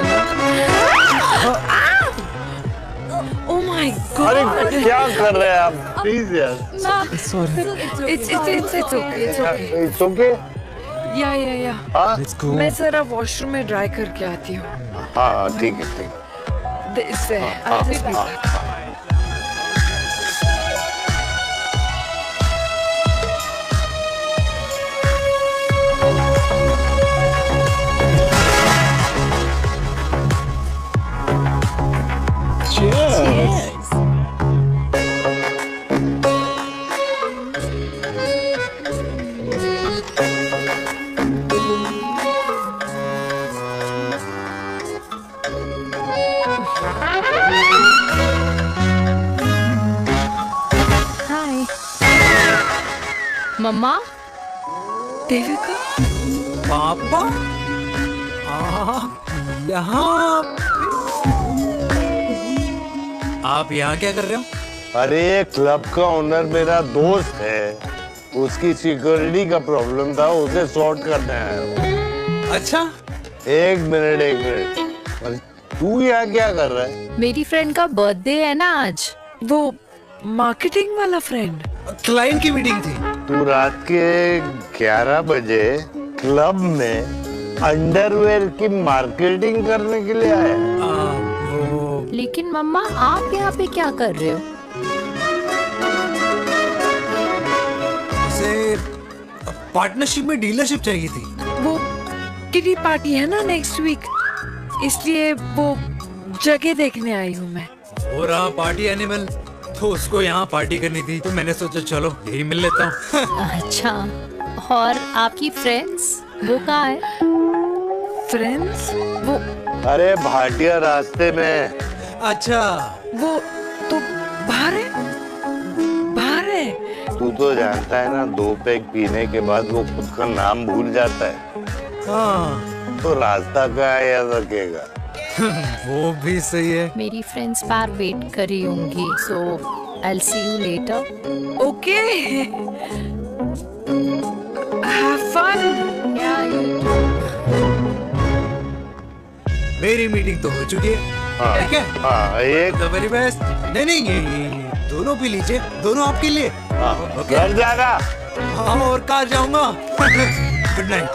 Speaker 10: Oh my God!
Speaker 2: अरे क्या कर रहे हैं आप? Please यार।
Speaker 10: Sorry. It's okay. It's okay.
Speaker 2: It's okay.
Speaker 10: Yeah.
Speaker 2: Let's
Speaker 8: go.
Speaker 10: मैं जरा वॉशरूम में ड्राई करके आती हूँ।
Speaker 2: हाँ ठीक है।
Speaker 10: इससे I'll just be back.
Speaker 2: Cheers.
Speaker 7: Hi. मम्मा?
Speaker 10: देविका?
Speaker 8: पापा? यहाँ? आप यहाँ क्या कर रहे हो?
Speaker 2: अरे क्लब का ओनर मेरा दोस्त है, उसकी सिक्योरिटी का प्रॉब्लम था, उसे सॉर्ट करने आया हूँ।
Speaker 8: अच्छा?
Speaker 2: एक मिनट। अरे तू यहाँ क्या कर रहा है?
Speaker 7: मेरी फ्रेंड का बर्थडे है ना आज।
Speaker 10: वो मार्केटिंग वाला फ्रेंड?
Speaker 8: क्लाइंट की मीटिंग थी।
Speaker 2: तू रात के 11 बजे क्लब में अंडरवेयर की मार्केटिंग करने के लिए आया?
Speaker 7: लेकिन मम्मा आप यहाँ पे क्या कर रहे हो?
Speaker 8: पार्टनरशिप में डीलरशिप चाहिए थी।
Speaker 11: वो किटी पार्टी है ना नेक्स्ट वीक, इसलिए वो जगह देखने आई हूँ मैं।
Speaker 8: हो रहा पार्टी एनिमल, तो उसको यहाँ पार्टी करनी थी, तो मैंने सोचा चलो यही मिल लेता हूँ।
Speaker 7: अच्छा, और आपकी फ्रेंड्स वो कहाँ है?
Speaker 11: फ्रेंड्स वो
Speaker 2: अरे भाटिया रास्ते में।
Speaker 8: अच्छा,
Speaker 11: वो तो बाहर है, बाहर है।
Speaker 2: तू तो जानता है ना, 2 पैक पीने के बाद वो खुद का नाम भूल जाता है।
Speaker 8: हाँ।
Speaker 2: तो रास्ता कहाँ याद रखेगा?
Speaker 8: वो भी सही है।
Speaker 7: मेरी फ्रेंड्स बाहर वेट कर रही होंगी, so I'll see you later.
Speaker 11: Okay. Have fun.
Speaker 8: मेरी मीटिंग तो हो चुकी है।
Speaker 2: हाँ,
Speaker 8: ठीक है?
Speaker 2: हाँ, एक
Speaker 8: The very best. नहीं ये दोनों पी लीजिए, दोनों आपके लिए।
Speaker 2: घर जाना।
Speaker 8: हाँ, और कार जाऊंगा। Good night.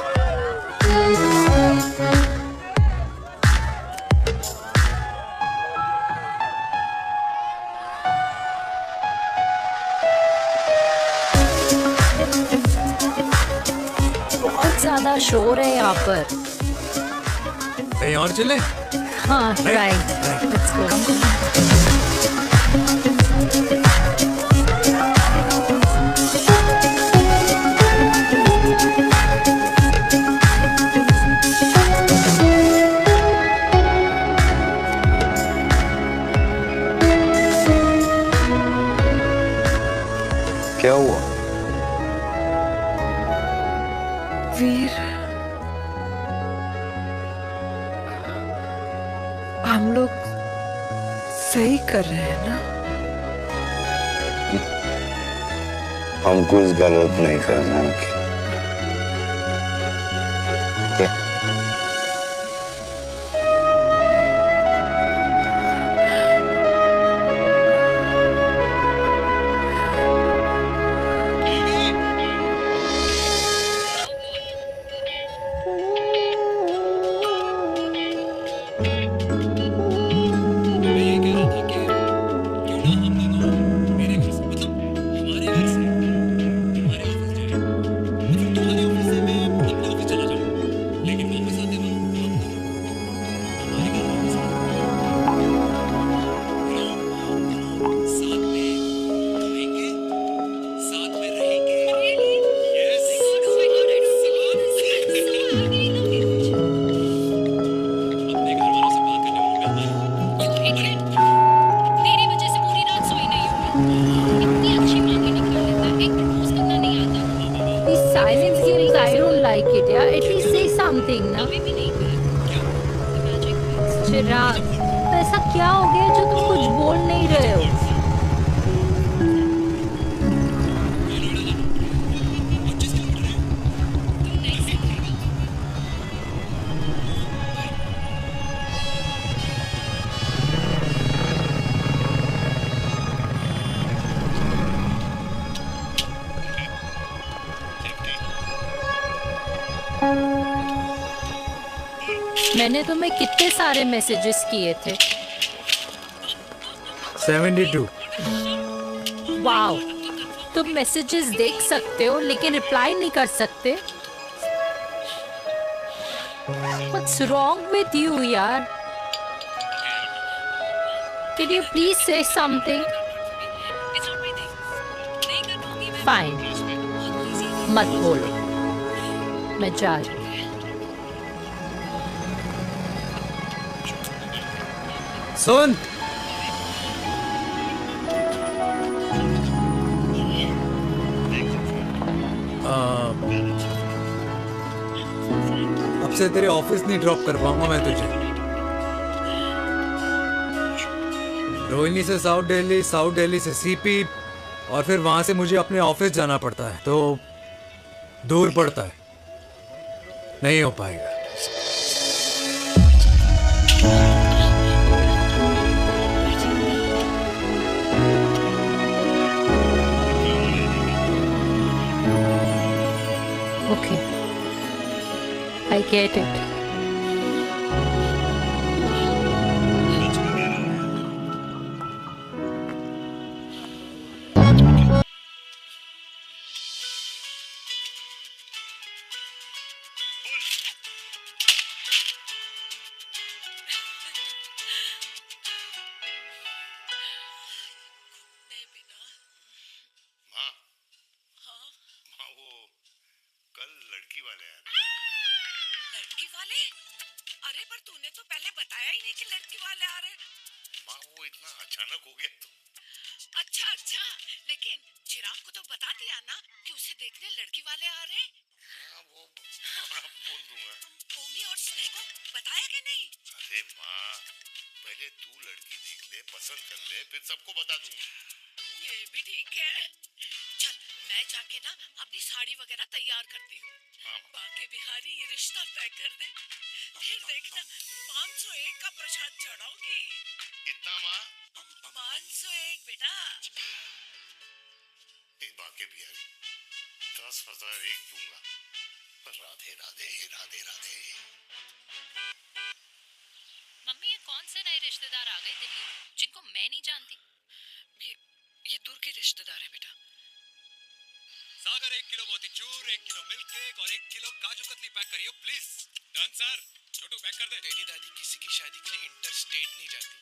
Speaker 7: बहुत ज्यादा शोर है यहाँ पर।
Speaker 8: कहीं और चले?
Speaker 7: हाँ, राइट, लेट्स गो।
Speaker 2: क्या हुआ?
Speaker 11: वीर, हम लोग सही कर रहे हैं ना?
Speaker 2: हम कुछ गलत नहीं कर रहे हैं।
Speaker 7: चिराग, ऐसा क्या हो गया जो तुम कुछ बोल नहीं रहे हो? मैंने तुम्हें कितने सारे मैसेजेस किए थे?
Speaker 8: 72।
Speaker 7: वाओ, तुम मैसेजेस देख सकते हो लेकिन रिप्लाई नहीं कर सकते? What's wrong with you, यार? Can you please say something? Fine, मत बोलो, मैं जा रही हूँ।
Speaker 8: सुन, अब से तेरे ऑफिस नहीं ड्रॉप कर पाऊंगा मैं तुझे। रोहिणी से साउथ दिल्ली से सीपी, और फिर वहां से मुझे अपने ऑफिस जाना पड़ता है, तो दूर पड़ता है, नहीं हो पाएगा।
Speaker 11: get it.
Speaker 3: लड़की वाले? अरे पर तूने तो पहले बताया ही नहीं कि लड़की वाले आ रहे।
Speaker 2: माँ वो इतना अचानक हो गया तो।
Speaker 3: अच्छा, लेकिन चिराग को तो बता दिया ना कि उसे देखने लड़की वाले आ रहे।
Speaker 2: हाँ वो बोल दूंगा।
Speaker 3: ओमी और स्नेह को बताया कि नहीं?
Speaker 2: अरे माँ पहले तू लड़की देख ले, पसंद कर ले, फिर सबको बता दूंगा।
Speaker 3: ये भी ठीक है। चल मैं जाके ना अपनी साड़ी वगैरह तैयार करती हूँ। बाकी बिहारी ये रिश्ता तय कर दे, फिर देखना 501 का प्रसाद चढ़ाऊंगी।
Speaker 2: कितना माँ?
Speaker 3: 501 बेटा।
Speaker 2: बाकी बिहारी 10,001 दूंगा। राधे राधे राधे राधे।
Speaker 5: मम्मी ये कौन से नए रिश्तेदार आ गए दिल्ली में जिनको मैं नहीं जानती?
Speaker 3: ये दूर के रिश्तेदार है बेटा।
Speaker 1: Sagar 1 kilo motichoor, 1 kilo milk cake और 1 किलो काजू कतली पैक करियो please. Done sir. Chhotu pack कर दे। तेरी दादी किसी की शादी के लिए इंटर स्टेट नहीं जाती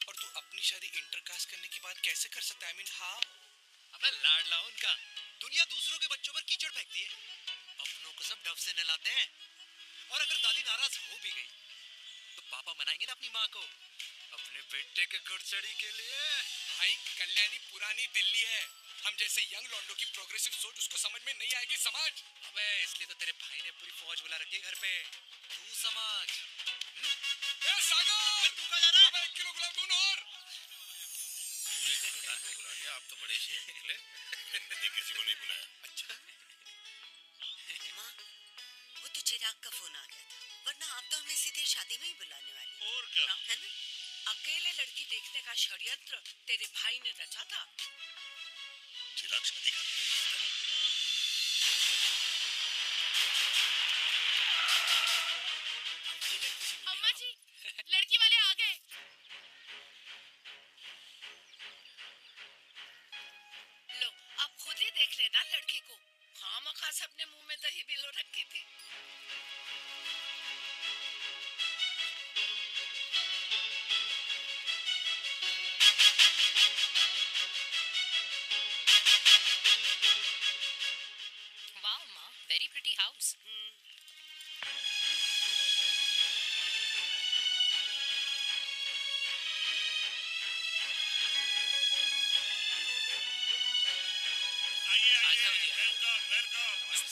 Speaker 1: और तू अपनी शादी इंटरकास्ट करने की बात कैसे कर सकता है? I mean how? अबे लाडला उनका। दुनिया दूसरों के बच्चों पर कीचड़ फेंकती है, अपनों को सब डब से नहलाते हैं। और अगर दादी नाराज हो भी गई तो पापा मनाएंगे ना अपनी माँ को अपने बेटे के घुड़चढ़ी के लिए। भाई कल्याणी पुरानी दिल्ली है, हम जैसे यंग लॉन्डो की प्रोग्रेसिव सोच उसको समझ में नहीं आएगी। समझ? अबे इसलिए तो तेरे भाई ने पूरी फौज बुला रखी है घर पे। तू समझ। ए सागर तू कहाँ जा रहा है? अबे 1 किलो गुलाब जामुन और। बुला लिया, आप तो बड़े शेर निकले।
Speaker 2: मैंने किसी को नहीं बुलाया।
Speaker 3: अच्छा माँ वो तो चिराग का फोन आ गया था, वरना आप तो हमें सीधे शादी में ही बुलाने वाली।
Speaker 2: और क्या
Speaker 3: है ना? अकेले लड़की देखने का षड्यंत्र तेरे भाई ने रचा था।
Speaker 2: चिराग शादी करना है?
Speaker 5: अम्मा जी लड़की वाले आ गए।
Speaker 3: लो अब खुद ही देख लेना लड़की को। खामखा से अपने मुंह में दही बिलो रखी थी।
Speaker 5: वाओ माँ, वेरी प्रिटी हाउस।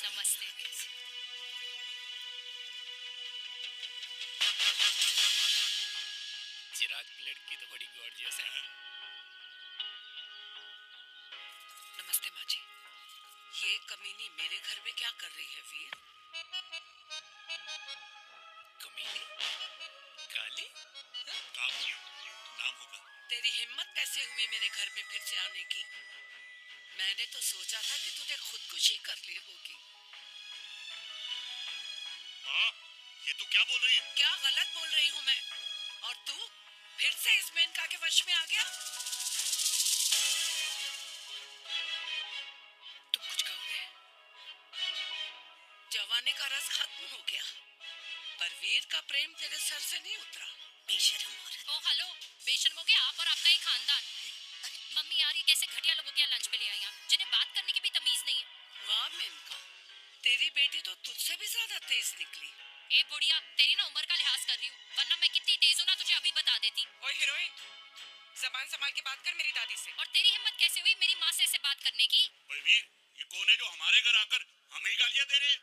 Speaker 5: नमस्ते।
Speaker 1: चिराग की लड़की तो बड़ी गॉर्जियस है।
Speaker 3: नमस्ते माँ जी। ये कमीनी मेरे घर में क्या कर रही है वीर?
Speaker 1: कमीनी? काली? काबू नाम होगा।
Speaker 3: तेरी हिम्मत कैसे हुई मेरे घर में फिर से आने की? मैंने तो सोचा था कि तूने खुदकुशी कर ली होगी।
Speaker 2: माँ ये तू क्या बोल रही है?
Speaker 3: क्या गलत बोल रही हूँ मैं? और तू फिर से इस मेनका के वश में आ गया? तुम कुछ कहोगे? जवानी का रस खत्म हो गया, पर वीर का प्रेम तेरे सर से नहीं उतरा। बेशर्म औरत।
Speaker 5: ओ हेलो, बेशर्म हो गए आप और आपका एक खानदान। मम्मी यार ये कैसे घटिया लोगों के यहाँ लंच पे ले आई आप, जिन्हें बात करने की भी तमीज नहीं है।
Speaker 3: वाह मेनका, तेरी बेटी तो तुझसे भी ज्यादा तेज निकली।
Speaker 5: ए बुढ़िया, तेरी ना उम्र का लिहाज कर रही हूँ, वरना मैं कितनी तेज हूँ ना तुझे अभी बता देती।
Speaker 3: ओए हीरोइन, जबान संभाल के बात कर मेरी दादी से।
Speaker 5: और तेरी हिम्मत कैसे हुई मेरी माँ से ऐसे बात करने की?
Speaker 2: ओए वीर, ये कौन है जो हमारे घर आकर हमें गालियां दे रहे हैं?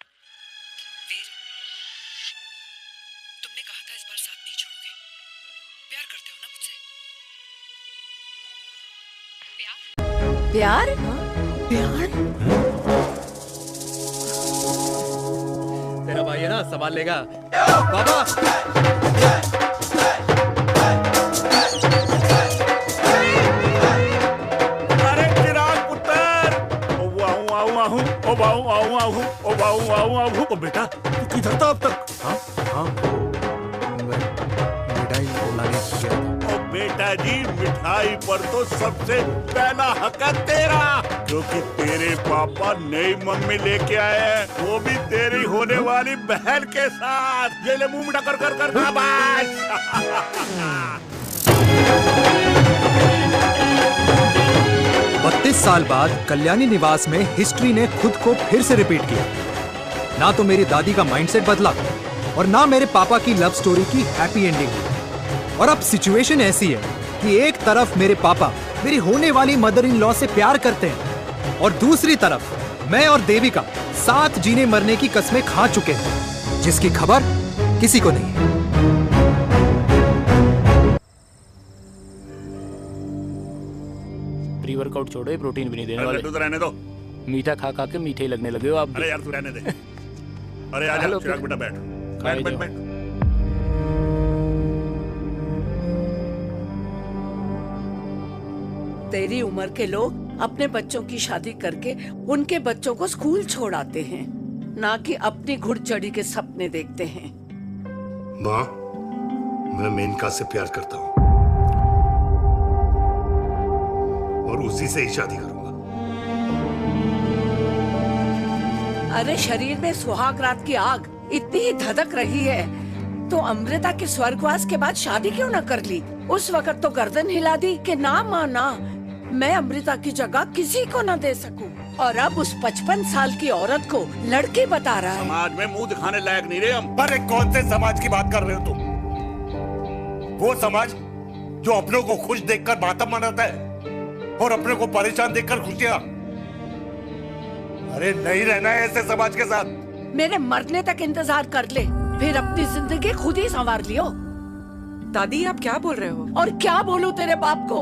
Speaker 3: वीर, तुमने कहा था इस बार साथ नहीं छोड़ोगे। प्यार करते हो ना मुझसे?
Speaker 11: प्यार? प्यार?
Speaker 8: तेरा भाई है ना, संभाल लेगा। बाबा
Speaker 14: अरे चिराग पुत्र, ओ वाहू आहू आहू, ओ वाहू आहू आहू, ओ वाहू आहू आहू। ओ बेटा तू किधर था अब तक?
Speaker 15: राजा जी, मिठाई पर तो सबसे पहला हक है तेरा, क्योंकि तेरे पापा नई मम्मी लेके आए हैं, वो भी तेरी होने वाली बहन के साथ। ये ले मुंह मिठा कर कर कर शाबाश।
Speaker 8: 32 साल बाद कल्याणी निवास में हिस्ट्री ने खुद को फिर से रिपीट किया। ना तो मेरी दादी का माइंडसेट बदला और ना मेरे पापा की लव स्टोरी की हैप्पी एंडिंग हुई। और अब सिचुएशन ऐसी है कि एक तरफ मेरे पापा मेरी होने वाली मदर इन लॉ से प्यार करते हैं और दूसरी तरफ मैं और देविका साथ जीने मरने की कस्में खा चुके हैं, जिसकी खबर किसी को नहीं है।
Speaker 16: प्री वर्कआउट छोड़ो, प्रोटीन भी नहीं देने वाले।
Speaker 15: तू तो रहने दो,
Speaker 16: मीठा खा खा के मीठे ही लगने लगे हो आप।
Speaker 15: अरे यार तू रहने दे। अरे आजा चिराग बेटा, बैठ बैठ बैठ बैठ।
Speaker 10: तेरी उम्र के लोग अपने बच्चों की शादी करके उनके बच्चों को स्कूल छोड़ आते हैं, ना कि अपनी घुड़चढ़ी के सपने देखते हैं।
Speaker 17: माँ, मैं मेनका से प्यार करता हूँ और उसी से ही शादी करूंगा।
Speaker 10: अरे शरीर में सुहाग रात की आग इतनी ही धधक रही है तो अमृता के स्वर्गवास के बाद शादी क्यों न कर ली? उस वक्त तो गर्दन हिला दी कि ना माँ ना, मैं अमृता की जगह किसी को न दे सकूं। और अब उस 55 साल की औरत को लड़की बता रहा है।
Speaker 15: समाज में मुंह दिखाने लायक नहीं रहे हम।
Speaker 17: अरे कौन से समाज की बात कर रहे हो तुम? वो समाज जो अपनों को खुश देखकर मातम मनाता है और अपने को परेशान देखकर खुशियां। अरे नहीं रहना है ऐसे समाज के साथ।
Speaker 10: मेरे मरने तक इंतजार कर ले, फिर अपनी जिंदगी खुद ही संवार लियो।
Speaker 11: दादी आप क्या बोल रहे हो?
Speaker 10: और क्या बोलूं तेरे बाप को?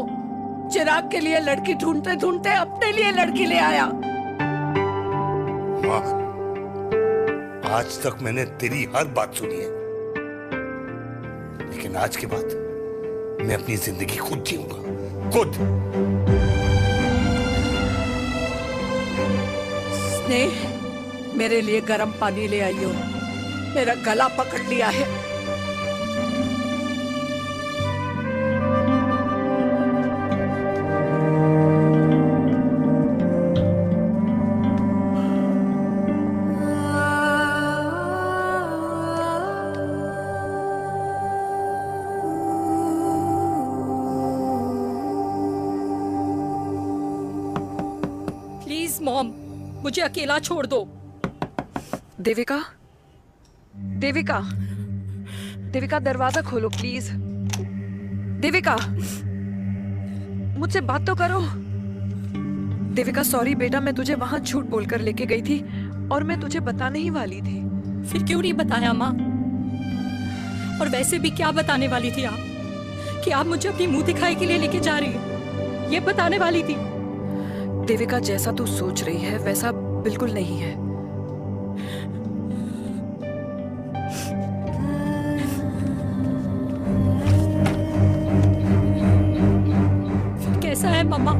Speaker 10: चिराग के लिए लड़की ढूंढते ढूंढते अपने लिए लड़की ले आया।
Speaker 17: माँ, आज तक मैंने तेरी हर बात सुनी है, लेकिन आज के बाद मैं अपनी जिंदगी खुद जीऊंगा, खुद।
Speaker 10: स्नेह, मेरे लिए गर्म पानी ले आइयो, मेरा गला पकड़ लिया है।
Speaker 7: प्लीज मॉम, मुझे अकेला छोड़ दो।
Speaker 11: देविका, देविका, देविका दरवाजा खोलो प्लीज। देविका, मुझसे बात तो करो। देविका सॉरी बेटा, मैं तुझे वहां झूठ बोलकर लेके गई थी और मैं तुझे बताने ही वाली थी।
Speaker 7: फिर क्यों नहीं बताया माँ? और वैसे भी क्या बताने वाली थी आप? कि आप मुझे अपनी मुंह दिखाई के लिए लेके जा रही है, ये बताने वाली थी।
Speaker 11: देविका जैसा तू सोच रही है वैसा बिल्कुल नहीं है।
Speaker 7: फिर कैसा है मम्मा?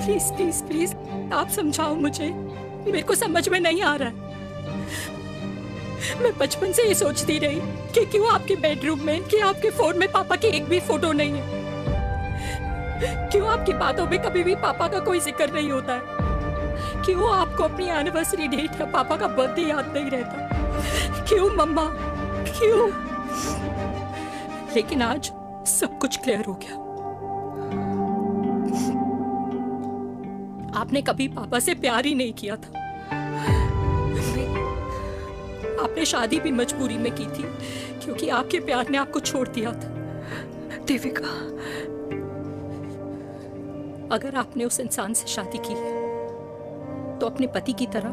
Speaker 7: प्लीज प्लीज प्लीज आप समझाओ मुझे, मेरे को समझ में नहीं आ रहा है। मैं बचपन से ये सोचती रही कि क्यों आपके बेडरूम में, कि आपके फोन में पापा की एक भी फोटो नहीं है, क्यों आपकी बातों में कभी भी पापा का कोई जिक्र नहीं होता है, क्यों आपको अपनी एनिवर्सरी डेट या पापा का बर्थडे याद नहीं रहता, क्यों मम्मा क्यों? लेकिन आज सब कुछ क्लियर हो गया। आपने कभी पापा से प्यार ही नहीं किया था। आपने शादी भी मजबूरी में की थी क्योंकि आपके प्यार ने आपको छोड़ दिया था।
Speaker 11: देविका,
Speaker 7: अगर आपने उस इंसान से शादी की है तो अपने पति की तरह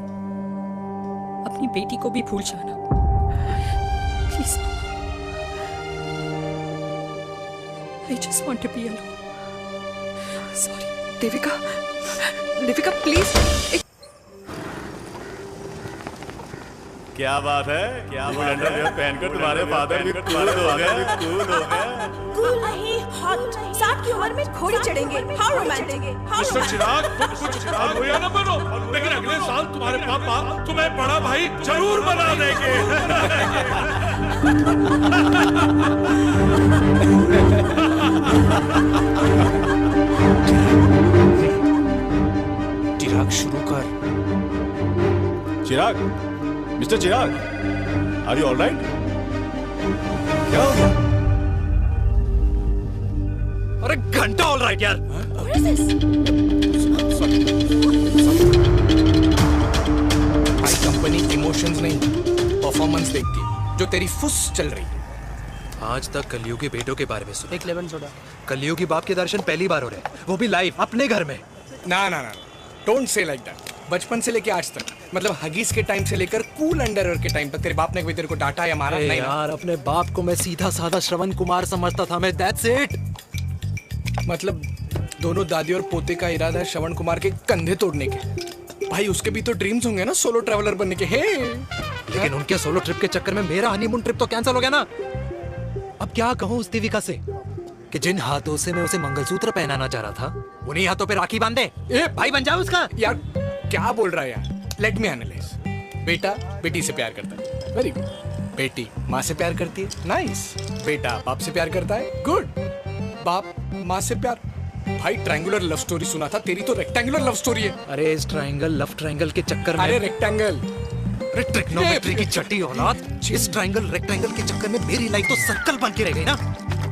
Speaker 7: अपनी बेटी को भी भूल जाना please. I just want to be alone.
Speaker 11: Sorry, Devika, Devika please.
Speaker 18: क्या बात है? क्या बात है? पहनकर तुम्हारे फादर भी कूल हो गए, कूल हो गए।
Speaker 19: कूल नहीं, हॉट। 60 की उम्र में घोड़ी चढ़ेंगे। हाउ रोमांटिक, हाउ
Speaker 4: मिस्टर चिराग, तुम कुछ चिराग हो या न बनो, लेकिन अगले साल तुम्हारे पापा तुम्हें बड़ा भाई जरूर बना देंगे।
Speaker 18: Chirag, mister Chirag, are you alright? क्या हो गया?
Speaker 8: अरे घंटा ऑलराइट यार।
Speaker 20: भाई कंपनी इमोशंस नहीं परफॉर्मेंस देखती है, जो तेरी फुस चल रही है।
Speaker 8: आज तक कलयुगी बेटों के बारे में सुना।
Speaker 20: एक लेमन सोडा।
Speaker 8: कलयुगी बाप के दर्शन पहली बार हो रहे हैं, वो भी लाइव अपने घर में।
Speaker 20: ना ना ना, डोंट से लाइक दैट। बचपन से लेके आज तक, मतलब हगीज के टाइम से लेकर कूल अंडरवेयर के टाइम तक तेरे बाप ने कभी तेरे को डांटा या मारा? नहीं
Speaker 8: यार, अपने बाप को मैं सीधा साधा श्रवण कुमार समझता था मैं, दैट्स इट।
Speaker 20: मतलब दोनों दादी और पोते का इरादा है श्रवण कुमार के कंधे तोड़ने के। भाई उसके भी तो ड्रीम्स होंगे ना सोलो ट्रैवलर बनने के।
Speaker 8: लेकिन उनके सोलो ट्रिप के चक्कर में मेरा हनीमून ट्रिप तो कैंसिल हो गया ना। अब क्या कहूँ उस देविका से कि जिन हाथों से मैं उसे मंगलसूत्र पहनाना चाह रहा था, उन्हीं हाथों पे राखी बांध दे। भाई बन जाओ उसका।
Speaker 20: यार क्या बोल रहा है यार? Let me analyse. बेटा बेटी से प्यार करता है, वेरी गुड। बेटी माँ से प्यार करती है, नाइस। बेटा बाप से प्यार करता है, गुड। बाप माँ से प्यार। भाई ट्रायंगुलर लव स्टोरी सुना था, तेरी तो रेक्टेंगुलर लव स्टोरी है।
Speaker 8: अरे इस ट्रायंगल लव ट्रायंगल के चक्कर में,
Speaker 20: अरे रेक्टेंगल,
Speaker 8: ट्रिग्नोमेट्री की छठी औलाद, इस ट्रायंगल रेक्टेंगल के चक्कर में मेरी लाइफ तो सर्कल बन के रह गई ना।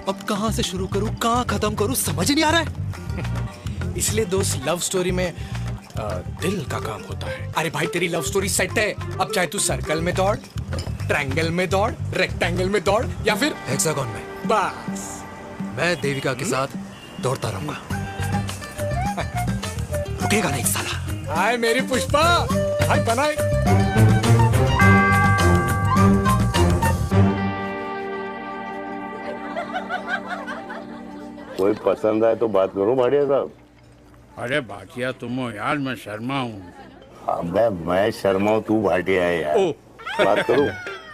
Speaker 8: अब कहाँ से शुरू करूँ, कहाँ खत्म करूँ, समझ ही नहीं आ रहा है।
Speaker 20: इसलिए दोस्त लव स्टोरी में दिल का काम होता है। अरे भाई तेरी लव स्टोरी सेट है, अब चाहे तू सर्कल में दौड़, ट्रायंगल में दौड़, रेक्टेंगल में दौड़ या फिर
Speaker 8: हेक्सागन में,
Speaker 20: बस
Speaker 8: मैं देविका के साथ दौड़ता रहूंगा। रुकेगा नहीं साला।
Speaker 20: हाय मेरी पुष्पा, हाय बनाए।
Speaker 2: कोई पसंद आए तो बात करो भाटिया साहब।
Speaker 15: अरे भाटिया तुम हो यार, मैं शर्मा हूँ।
Speaker 2: अबे मैं शर्मा हूँ, तू भाटिया है यार। बात करो।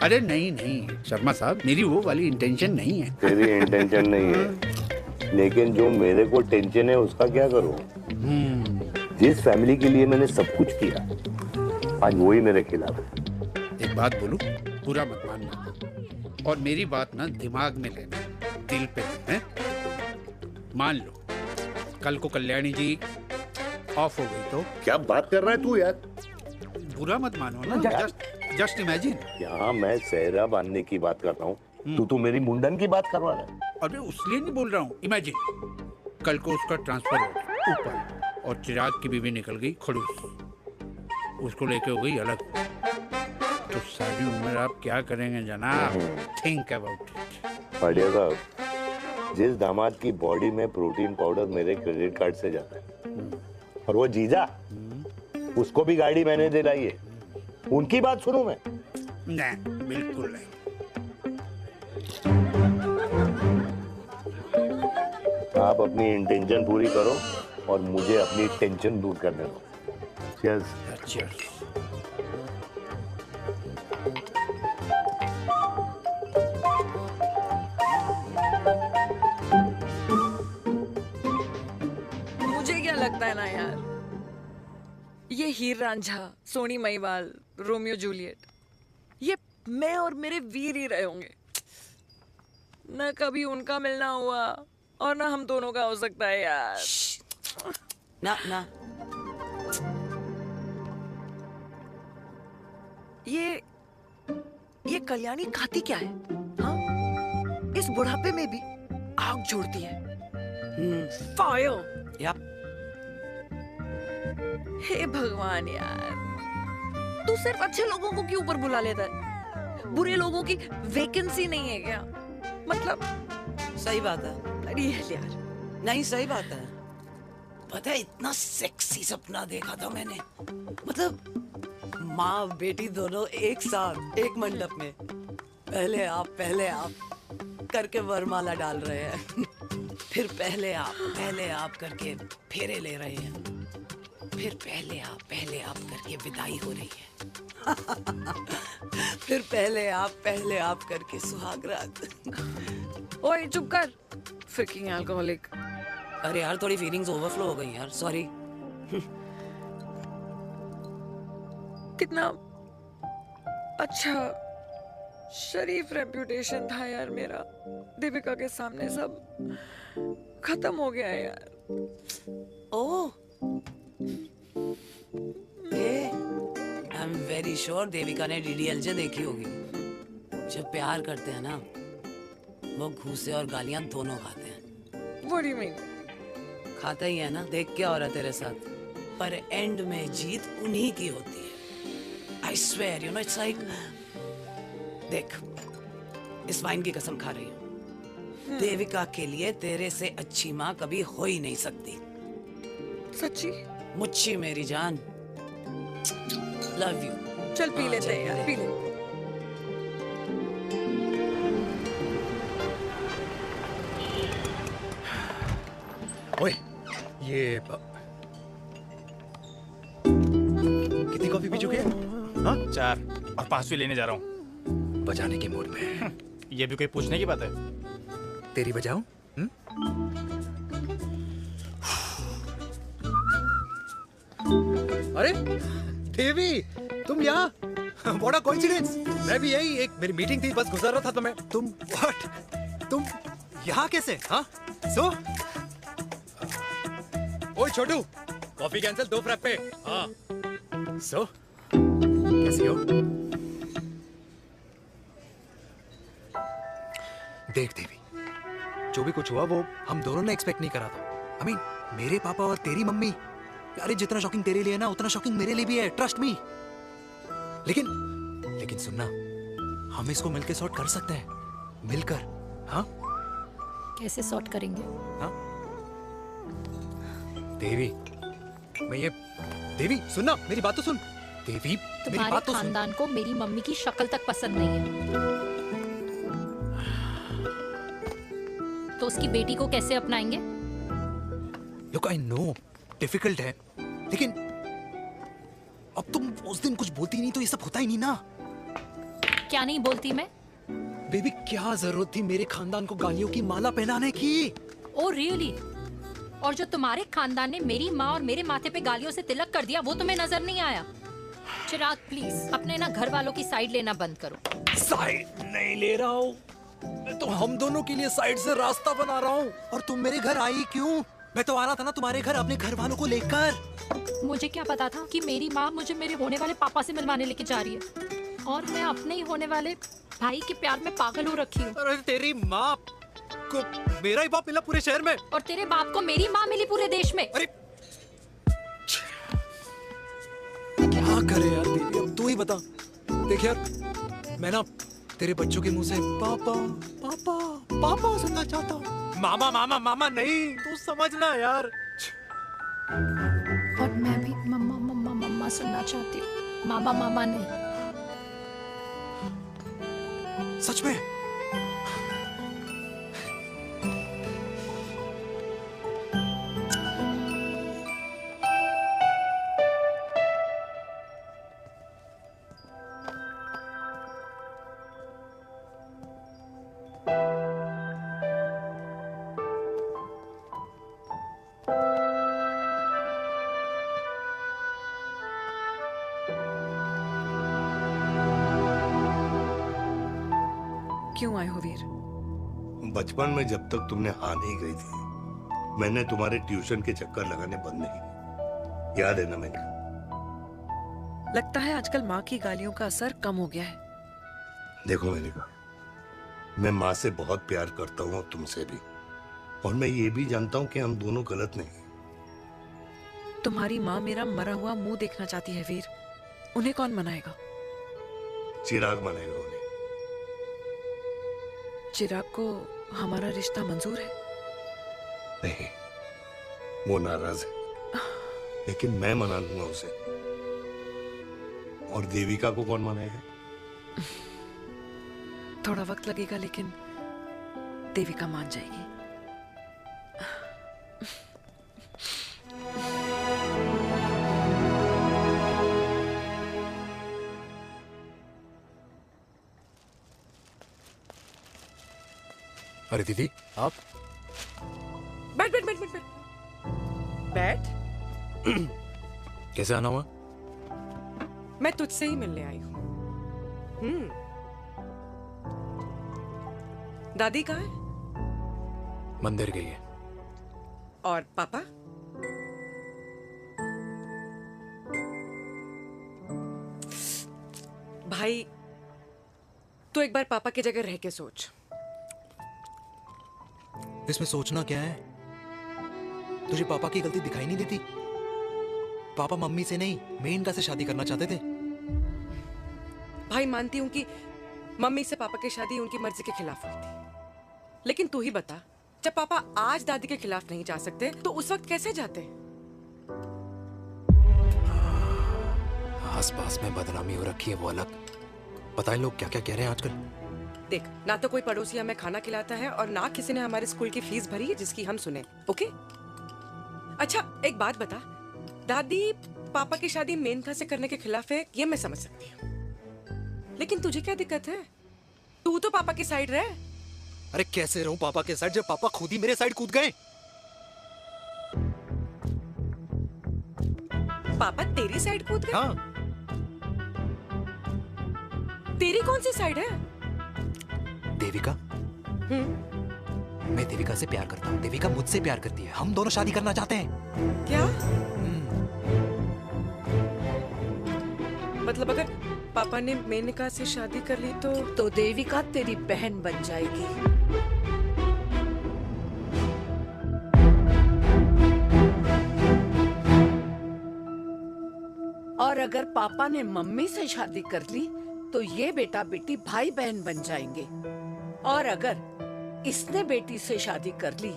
Speaker 15: अरे नहीं नहीं शर्मा साहब, मेरी वो वाली इंटेंशन नहीं है।
Speaker 2: तेरी इंटेंशन नहीं है, लेकिन जो मेरे को टेंशन है उसका क्या करूं? जिस फैमिली के लिए मैंने सब कुछ किया, आज वही मेरे खिलाफ है।
Speaker 15: एक बात बोलूं, पूरा मत मानना, और मेरी बात ना दिमाग में लेना, दिल पे है। मान लो कल को कल्याणी जी ऑफ हो गई तो?
Speaker 2: क्या बात कर रहा है तू यार?
Speaker 15: बुरा मत मानो ना, जस्ट इमेजिन।
Speaker 2: यहाँ मैं सेहरा बांधने की बात कर रहा हूँ, तू मेरी मुंडन की बात करवा रहा है।
Speaker 15: अरे उसलिए नहीं बोल रहा हूँ, इमेजिन कल को उसका ट्रांसफर हो गया ऊपर और चिराग की बीवी निकल गई खड़ूस, उसको लेके हो गई अलग, तो सारी उम्र आप क्या करेंगे जनाब? Think about it.
Speaker 2: भाटिया साहब, जिस दामाद की बॉडी में प्रोटीन पाउडर मेरे क्रेडिट कार्ड से जाता है, और वो जीजा, उसको भी गाड़ी मैंने दिलाई है, उनकी बात सुनूं मैं?
Speaker 15: नहीं, बिल्कुल नहीं।
Speaker 2: आप अपनी इंटेंशन पूरी करो और मुझे अपनी टेंशन दूर करने दो। चीयर्स।
Speaker 15: चीयर्स।
Speaker 11: मुझे क्या लगता है ना यार, ये हीर रांझा, सोनी महिवाल, रोमियो जूलियट, ये मैं और मेरे वीर ही रहे होंगे। न कभी उनका मिलना हुआ और ना हम दोनों का हो सकता है यार।
Speaker 10: ना ना,
Speaker 11: ये कल्याणी खाती क्या है? हाँ? इस बुढ़ापे में भी आग जोड़ती है। फायर।
Speaker 10: यप।
Speaker 11: हे भगवान यार, तू सिर्फ अच्छे लोगों को क्यों ऊपर बुला लेता है? बुरे लोगों की वैकेंसी नहीं है क्या? मतलब
Speaker 10: सही बात है।
Speaker 11: अरे यार,
Speaker 10: नहीं सही बात है। पता है इतना सेक्सी सपना देखा था मैंने, मतलब माँ बेटी दोनों एक साथ एक मंडप में, पहले आप करके वरमाला डाल रहे हैं, फिर पहले आप करके फेरे ले रहे हैं, फिर पहले आप करके विदाई हो रही है, फिर पहले आप करके सुहाग रात।
Speaker 11: ओए चुप कर, फ्रिकिंग अल्कोहलिक।
Speaker 10: अरे यार थोड़ी फीलिंग्स ओवरफ्लो हो गई यार, सॉरी।
Speaker 11: कितना अच्छा शरीफ रेप्यूटेशन था यार मेरा, दीपिका के सामने सब खत्म हो गया है यार।
Speaker 10: Oh, I am very sure Devika ने डीडीएलजे देखी होगी। जब प्यार करते हैं ना, वो घूसे और गालियां दोनों खाते हैं।
Speaker 11: What do you mean?
Speaker 10: खाता ही है ना, देख क्या हो रहा है तेरे साथ। पर एंड में जीत उन्हीं की होती है। I swear, you know it's like, देख इस वाइन की कसम खा रही हूँ, देविका के लिए तेरे से अच्छी माँ कभी हो ही नहीं सकती।
Speaker 11: सच्ची?
Speaker 10: मुच्छी मेरी जान, लव यू।
Speaker 11: चल पी लेते हैं यार, पी ले।
Speaker 8: ओए, ये कितनी कॉफी पी चुके हैं? हाँ?
Speaker 18: 4 और 5वीं लेने जा रहा हूँ।
Speaker 8: बजाने के मूड में।
Speaker 18: ये भी कोई पूछने की बात है?
Speaker 8: तेरी बजाऊं? अरे देवी, तुम यहाँ? What a coincidence! मैं भी यही, एक मेरी मीटिंग थी, बस गुजर रहा था तो मैं। तुम यहाँ कैसे? हाँ? सो? ओए छोटू, कॉफी कैंसिल 2 फ्रैप पे। हाँ। सो? कैसी हो? देख देवी, जो भी कुछ हुआ वो हम दोनों ने एक्सपेक्ट नहीं करा था। I mean, मेरे पापा और तेरी मम्मी, अरे जितना शॉकिंग तेरे लिए है ना, उतना शॉकिंग मेरे लिए भी है, ट्रस्ट मी। लेकिन सुनना, हम इसको मिलकर सॉर्ट कर सकते हैं, मिलकर। हाँ?
Speaker 7: कैसे सॉर्ट करेंगे?
Speaker 8: हाँ? देवी, देवी सुनना, मेरी बात तो सुन। देवी, मेरी बात तो सुन।
Speaker 7: खानदान को मेरी मम्मी की शक्ल तक पसंद नहीं है, तो उसकी बेटी को कैसे अपनाएंगे?
Speaker 8: Look, I know, डिफिकल्ट है, लेकिन अब तुम उस दिन कुछ बोलती नहीं तो ये सब होता ही नहीं ना।
Speaker 7: क्या नहीं बोलती मैं?
Speaker 8: बेबी, क्या जरूरत थी मेरे खानदान को गालियों की माला पहनाने की?
Speaker 7: Oh really? और जो तुम्हारे खानदान ने मेरी माँ और मेरे माथे पे गालियों से तिलक कर दिया, वो तुम्हें नजर नहीं आया? चिराग प्लीज अपने ना घर वालों की साइड लेना बंद करो।
Speaker 8: साइड नहीं ले रहा हूँ, मैं तो हम दोनों के लिए साइड से रास्ता बना रहा हूँ। और तुम मेरे घर आई क्यों? मैं तो आ रहा था ना तुम्हारे घर अपने घर वालों को लेकर।
Speaker 7: मुझे क्या पता था कि मेरी माँ मुझे मेरे होने वाले पापा से मिलवाने लेके जा रही है, और मैं अपने ही होने वाले भाई के प्यार में पागल हो रखी हूँ।
Speaker 8: अरे तेरी माँ को मेरा ही बाप मिला पूरे शहर में,
Speaker 7: और तेरे बाप को मेरी माँ मिली पूरे देश में।
Speaker 8: अरे क्या करे यार देवी, अब तू ही बता। देख यार, मैं ना तेरे बच्चों के मुंह से पापा पापा पापा सुनना चाहता हूँ। मामा मामा मामा नहीं, तू समझना यार।
Speaker 7: और मैं भी मम्मा मम्मा मम्मा सुनना चाहती हूँ, मामा मामा नहीं।
Speaker 8: सच में?
Speaker 11: क्यों आए हो वीर?
Speaker 2: बचपन में जब तक तुमने हाँ नहीं कही थी, मैंने तुम्हारे ट्यूशन के चक्कर लगाने बंद नहीं किए। याद है ना मैंने?
Speaker 11: लगता है आजकल माँ की गालियों का असर कम हो गया है।
Speaker 2: देखो मैंने कहा, मैं माँ से बहुत प्यार करता हूँ और तुमसे भी, और मैं ये भी जानता हूँ कि हम दोनों गलत नहीं।
Speaker 11: तुम्हारी माँ मेरा मरा हुआ मुंह देखना चाहती है वीर, उन्हें कौन मनाएगा?
Speaker 2: चिराग मनाएगा उन्हें।
Speaker 11: चिराग को हमारा रिश्ता मंजूर है?
Speaker 2: नहीं, वो नाराज है, लेकिन मैं मना लूंगा उसे। और देविका को कौन मनाएगा?
Speaker 11: थोड़ा वक्त लगेगा, लेकिन देविका मान जाएगी।
Speaker 8: अरे दीदी, आप
Speaker 11: बैठ बैठ बैठ बैठ बैठ बैठ।
Speaker 8: कैसे आना हुआ?
Speaker 11: मैं तुझसे ही मिलने आई हूँ। दादी कहाँ है?
Speaker 8: मंदिर गई है।
Speaker 11: और पापा? भाई तू एक बार पापा की जगह रह के सोच।
Speaker 8: इसमें सोचना क्या है? तुझे पापा की गलती दिखाई नहीं देती? पापा मम्मी से नहीं मेनका से शादी करना चाहते थे।
Speaker 11: भाई मानती हूँ कि मम्मी से पापा की शादी उनकी मर्जी के खिलाफ हुई थी, लेकिन तू ही बता, जब पापा आज दादी के खिलाफ नहीं जा सकते तो उस वक्त कैसे जाते?
Speaker 8: आस पास में बदनामी हो रखी है वो अलग, पता है लोग क्या क्या कह रहे हैं आजकल।
Speaker 11: देख, ना तो कोई पड़ोसी हमें खाना खिलाता है और ना किसी ने हमारे स्कूल की फीस भरी है जिसकी हम सुने। ओके? अच्छा एक बात बता, दादी पापा की शादी मेनका से करने के खिलाफ है, ये मैं समझ सकती हूँ, लेकिन तुझे क्या दिक्कत है? तू तो पापा की साइड रहे।
Speaker 8: अरे कैसे रहूं पापा के साइड जब पापा खुद ही मेरे साइड कूद गए?
Speaker 11: पापा तेरी साइड कूद गए?
Speaker 8: हाँ।
Speaker 11: तेरी कौन सी साइड है?
Speaker 8: देविका। मैं देविका से प्यार करता हूँ, देविका मुझसे प्यार करती है, हम दोनों शादी करना चाहते हैं।
Speaker 11: क्या? मतलब अगर पापा ने मेनका से शादी कर ली तो
Speaker 3: देविका तेरी बहन बन जाएगी। और अगर पापा ने मम्मी से शादी कर ली तो ये बेटा बेटी भाई बहन बन जाएंगे। और अगर इसने बेटी से शादी कर ली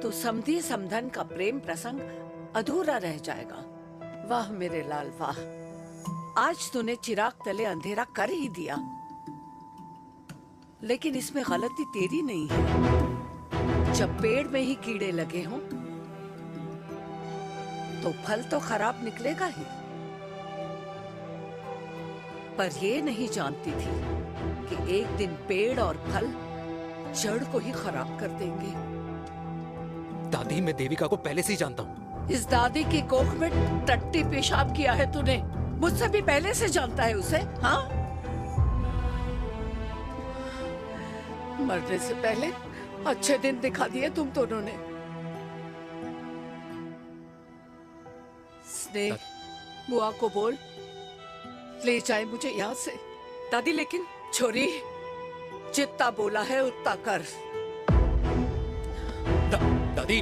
Speaker 3: तो समधी समधन का प्रेम प्रसंग अधूरा रह जाएगा। वाह मेरे लाल वाह, आज तूने चिराग तले अंधेरा कर ही दिया, लेकिन इसमें गलती तेरी नहीं है। जब पेड़ में ही कीड़े लगे हों तो फल तो खराब निकलेगा ही। पर ये नहीं जानती थी कि एक दिन पेड़ और फल जड़ को ही खराब कर देंगे।
Speaker 8: दादी मैं देविका को पहले से ही जानता हूँ।
Speaker 3: इस दादी की कोख में टट्टी पेशाब किया है तूने, मुझसे भी पहले से जानता है उसे। हाँ, मरने से पहले अच्छे दिन दिखा दिए तुम दोनों ने। स्नेह, बुआ को बोल ले जाए मुझे यहाँ से।
Speaker 11: दादी लेकिन
Speaker 3: छोरी, जितना बोला है उतना कर।
Speaker 8: दादी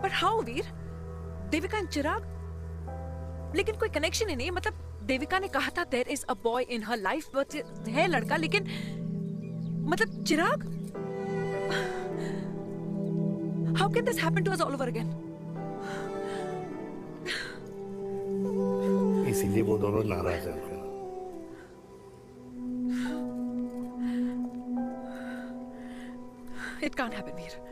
Speaker 19: पर हाउ वीर, देविका एंड चिराग, लेकिन कोई कनेक्शन ही नहीं है। मतलब देविका ने कहा था there is a boy in her life, but है लड़का, लेकिन मतलब Chirag, how can this happen to us all over again?
Speaker 17: इसीलिए वो दोनों नाराज हैं।
Speaker 19: It can't happen Veer.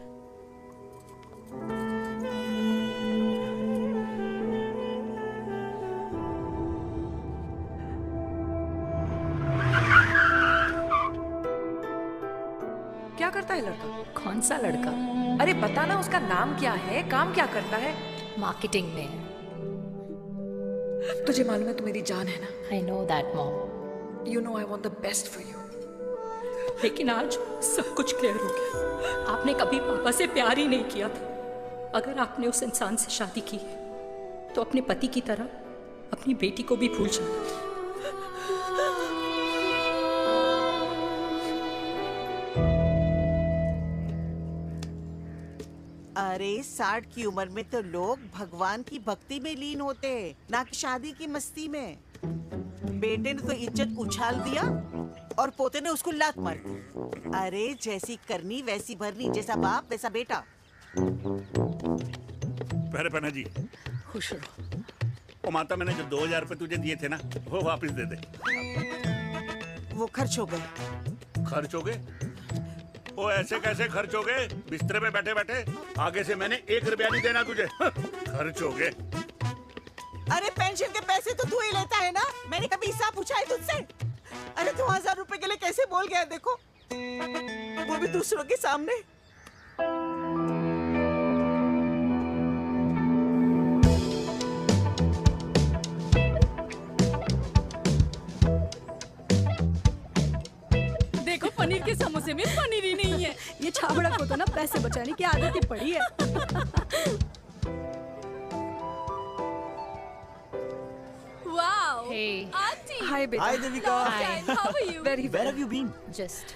Speaker 19: क्या करता है लड़का?
Speaker 7: कौन सा लड़का?
Speaker 19: अरे बता ना, उसका नाम क्या है, काम क्या करता है?
Speaker 7: मार्केटिंग में।
Speaker 19: तुझे मालूम है तू मेरी जान है ना?
Speaker 7: I know that, Mom.
Speaker 19: You know I want the best for you.
Speaker 7: लेकिन आज सब कुछ क्लियर हो गया। आपने कभी पापा से प्यार ही नहीं किया था। अगर आपने उस इंसान से शादी की है तो अपने पति की तरह अपनी बेटी को भी भूल जाना।
Speaker 21: अरे 60 की उम्र में तो लोग भगवान की भक्ति में लीन होते हैं, ना कि शादी की मस्ती में। बेटे ने तो इज्जत उछाल दिया और पोते ने उसको लात मार दी। अरे जैसी करनी वैसी भरनी, जैसा बाप वैसा बेटा।
Speaker 15: पहले पहना जी
Speaker 3: खुश रहो।
Speaker 15: ओ माता, मैंने जो 2000 रुपए तुझे दिए थे ना, वो वापस दे दे।
Speaker 21: वो खर्च हो गए।
Speaker 15: खर्च हो गए? ओ ऐसे कैसे खर्च हो गए? बिस्तर पे बैठे बैठे। आगे से मैंने 1 रुपया नहीं देना तुझे। खर्च हो गए।
Speaker 21: अरे पेंशन के पैसे तो तू ही लेता है ना, मैंने कभी हिसाब पूछा है तुझसे? अरे 2000 रुपए के लिए कैसे बोल गया देखो, वो भी दूसरों के सामने।
Speaker 6: पनीर के समोसे में पनीर ही नहीं है। ये छाबड़ा को तो ना पैसे बचाने की आदत ही पड़ी है। Wow.
Speaker 7: Hey.
Speaker 6: Auntie.
Speaker 19: Hi, beta.
Speaker 6: Hi, Devika. Long time. How are you?
Speaker 19: Very well.
Speaker 6: Where have you
Speaker 19: been?
Speaker 7: Just.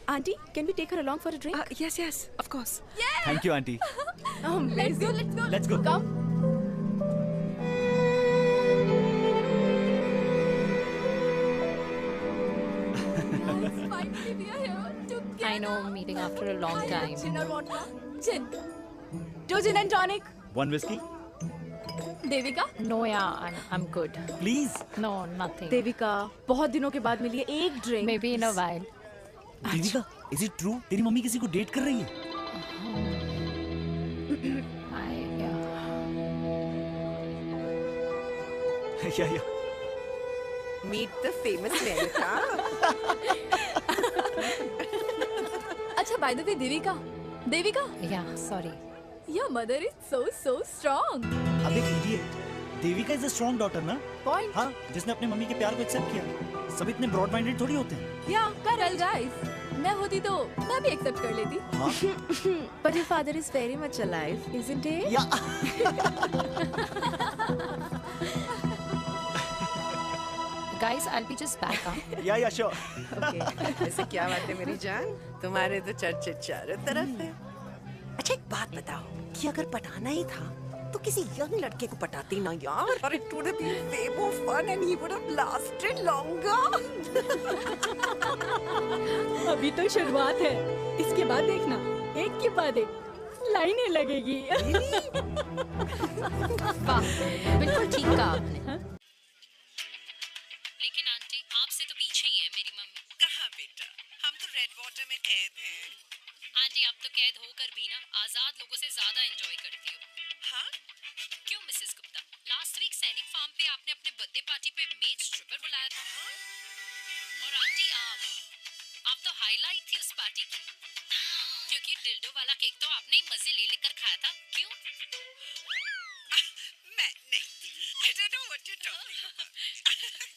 Speaker 6: Auntie, can we take her along for a drink?
Speaker 19: Yes, yes, of course.
Speaker 6: Yeah.
Speaker 18: Thank you, auntie.
Speaker 6: Let's go. Let's go.
Speaker 18: Let's go.
Speaker 6: Come. Finally, we are here together.
Speaker 7: I know, meeting after a long time.
Speaker 6: Gin or vodka? Gin. Two gin and tonic.
Speaker 18: One whiskey?
Speaker 6: Devika?
Speaker 7: No, yeah, I'm good.
Speaker 18: Please.
Speaker 7: No, nothing.
Speaker 6: Devika, बहुत दिनों के बाद मिली है, एक drink.
Speaker 7: Maybe in a while.
Speaker 18: Devika, is it true? तेरी mummy किसी को date कर रही है? Yeah.
Speaker 21: Meet the famous Devika.
Speaker 6: अच्छा, by the way, Devika?
Speaker 7: Yeah, sorry.
Speaker 6: Your mother is so strong.
Speaker 18: अब एक idiot. Devika is a strong daughter ना?
Speaker 6: Point.
Speaker 18: हाँ, जिसने अपने मम्मी के प्यार को एक्सेप्ट किया। सब इतने ब्रॉड माइंडेड थोड़ी होते हैं।
Speaker 6: Yeah, correct guys. मैं होती तो मैं भी एक्सेप्ट कर लेती।
Speaker 18: हाँ?
Speaker 6: But your father is very much alive, isn't he?
Speaker 7: Guys, I'll be just back.
Speaker 18: Yeah, sure.
Speaker 21: Okay. ऐसे क्या बात है मेरी जान? तुम्हारे तो चर्चे चारों तरफ है। अच्छा एक बात बताओ कि अगर पटाना ही था तो किसी यंग लड़के को पटाती ना यार। और it would have been way more fun and he would have lasted longer.
Speaker 6: अभी तो शुरुआत है, इसके बाद देखना एक के बाद एक लाइनें लगेगी।
Speaker 7: बिल्कुल ठीक कहा आपने।
Speaker 5: लेकिन आंटी आपसे तो पीछे ही है मेरी मम्मी।
Speaker 21: कहाँ बेटा, हम तो रेड वाटर में कैद हैं।
Speaker 5: आंटी आप तो कैद होकर भी ना आजाद लोगों से ज्यादा एंजॉय करती हो।
Speaker 21: हाँ?
Speaker 5: क्यों मिसेस गुप्ता? लास्ट वीक सैनिक फार्म पे आपने अपने बर्थडे पार्टी पे मेड स्ट्रिपर बुलाया था। और आंटी आप तो हाईलाइट थी उस पार्टी की, क्योंकि डिल्डो वाला केक तो आपने ही मजे ले लेकर खाया था। क्यों?
Speaker 21: मैं नहीं। I don't know what you're talking about.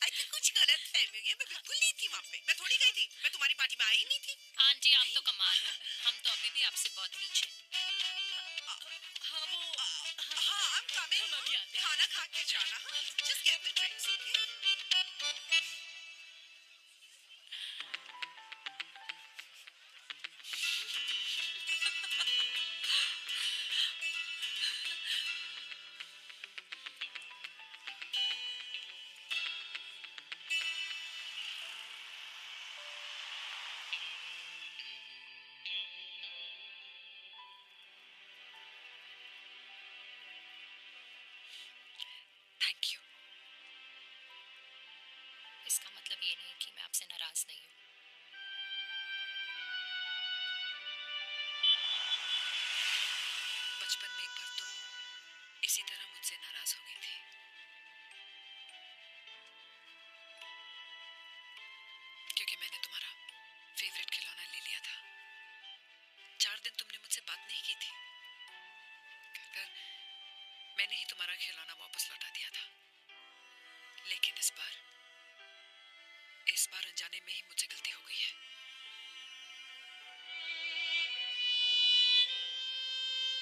Speaker 21: I think कुछ गलत फहमी हुई है। मैं बिल्कुल नहीं थी वहाँ पे। मैं थोड़ी गई थी। मैं तुम्हारी पार्टी में आई ही नहीं थी।
Speaker 5: आंटी आप तो कमाल हो, हम तो अभी भी आपसे बहुत पीछे।
Speaker 21: हाँ, I'm coming. खाना खा के जाना। हाँ, just get the drinks, okay?
Speaker 5: Thank you. इसका मतलब ये नहीं कि मैं आपसे नाराज नहीं हूँ।
Speaker 21: बचपन में एक बार तुम इसी तरह मुझसे नाराज हो गई थी। क्योंकि मैंने तुम्हारा फेवरेट खिलौना ले लिया था। 4 दिन तुमने मुझसे बात नहीं की थी। कहकर मैंने ही तुम्हारा खिलौना वापस लौटा दिया था। लेकिन इस बार अनजाने में ही मुझसे गलती हो गई है।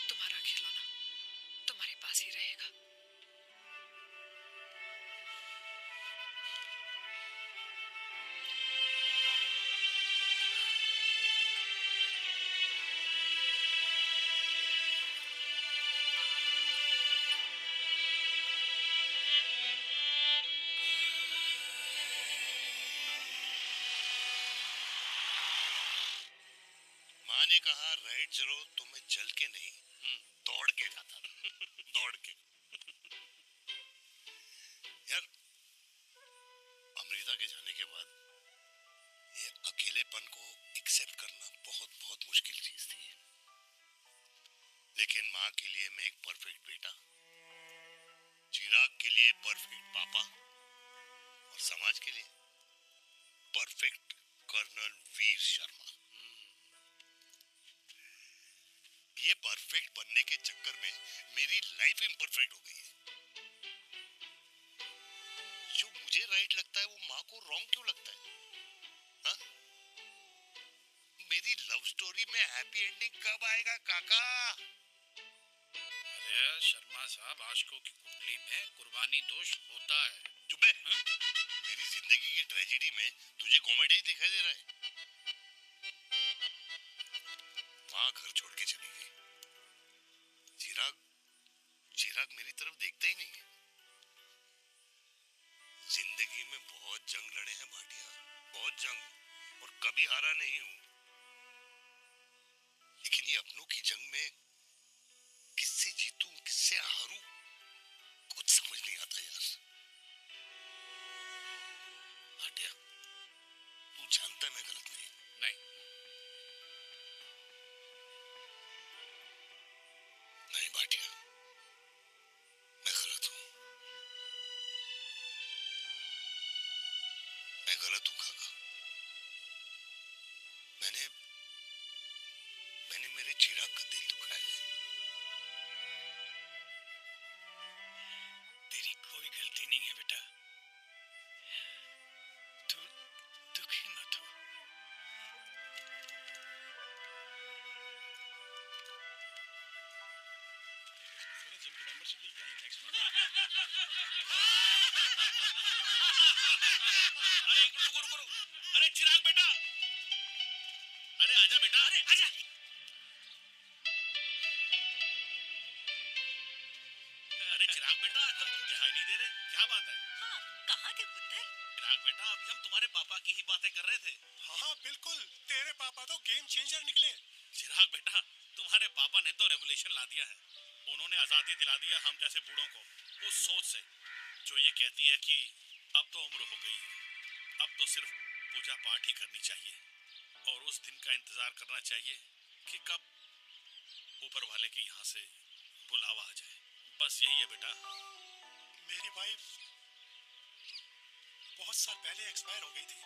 Speaker 21: तुम्हारा खिलौना तुम्हारे पास ही रहेगा।
Speaker 2: माँ ने कहा राइड चलो तो मैं चल के नहीं दौड़ के जाता था। दौड़ के यार अमृता के जाने के बाद ये अकेलेपन को एक्सेप्ट करना बहुत बहुत मुश्किल चीज थी। लेकिन माँ के लिए मैं एक परफेक्ट बेटा, चिराग के लिए परफेक्ट पापा और समाज के लिए परफेक्ट कर्नल वीर शर्मा। ये परफेक्ट बनने के चक्कर में मेरी लाइफ इम्परफेक्ट हो गई है। जो मुझे राइट लगता है वो माँ को रॉन्ग क्यों लगता है? हाँ? हैप्पी एंडिंग कब आएगा काका?
Speaker 9: अरे शर्मा साहब, आशिकों की कुंडली में कुर्बानी दोष होता है।
Speaker 2: चुप है। मेरी जिंदगी की ट्रेजेडी में तुझे कॉमेडी ही दिखाई दे रहा है। माँ घर छोड़ के चली गई। चिराग मेरी तरफ देखता ही नहीं है। जिंदगी में बहुत जंग लड़े हैं भाटिया, बहुत जंग, और कभी हारा नहीं हूं। लेकिन ये अपनों की जंग में किससे जीतूं, किससे हारूं, कुछ समझ नहीं आता यार। भाटिया, तू जानता है मैं गलत नहीं। नहीं भाटिया, मैं गलत हूं। मैं गलत हूं काका। मैंने मेरे चिराग का दिल दुखाया है।
Speaker 9: तेरी कोई गलती नहीं है बेटा। तू दुखी मत हो। जिम की मेंबरशिप ली क्या है नेक्स्ट मंथ?
Speaker 2: अरे रुको। अरे चिराग बेटा, अरे आजा बेटा, अरे आजा। अरे चिराग बेटा, तुम दिखाई नहीं दे रहे, क्या बात है?
Speaker 3: हाँ, कहाँ थे पुत्र?
Speaker 2: चिराग बेटा, अभी हम तुम्हारे पापा की ही बातें कर रहे थे।
Speaker 4: हाँ बिल्कुल, तेरे पापा तो गेम चेंजर निकले।
Speaker 2: चिराग बेटा, तुम्हारे पापा ने तो रेगुलेशन ला दिया है। उन्होंने आजादी दिला दिया हम जैसे बूढ़ों को, उस सोच से जो ये कहती है कि अब तो उम्र हो गई है, अब तो सिर्फ पूजा पाठ ही करनी चाहिए और उस दिन का इंतजार करना चाहिए कि कब ऊपर वाले के यहाँ से बुलावा आ जाए। बस यही है बेटा।
Speaker 4: मेरी वाइफ बहुत साल पहले एक्सपायर हो गई थी।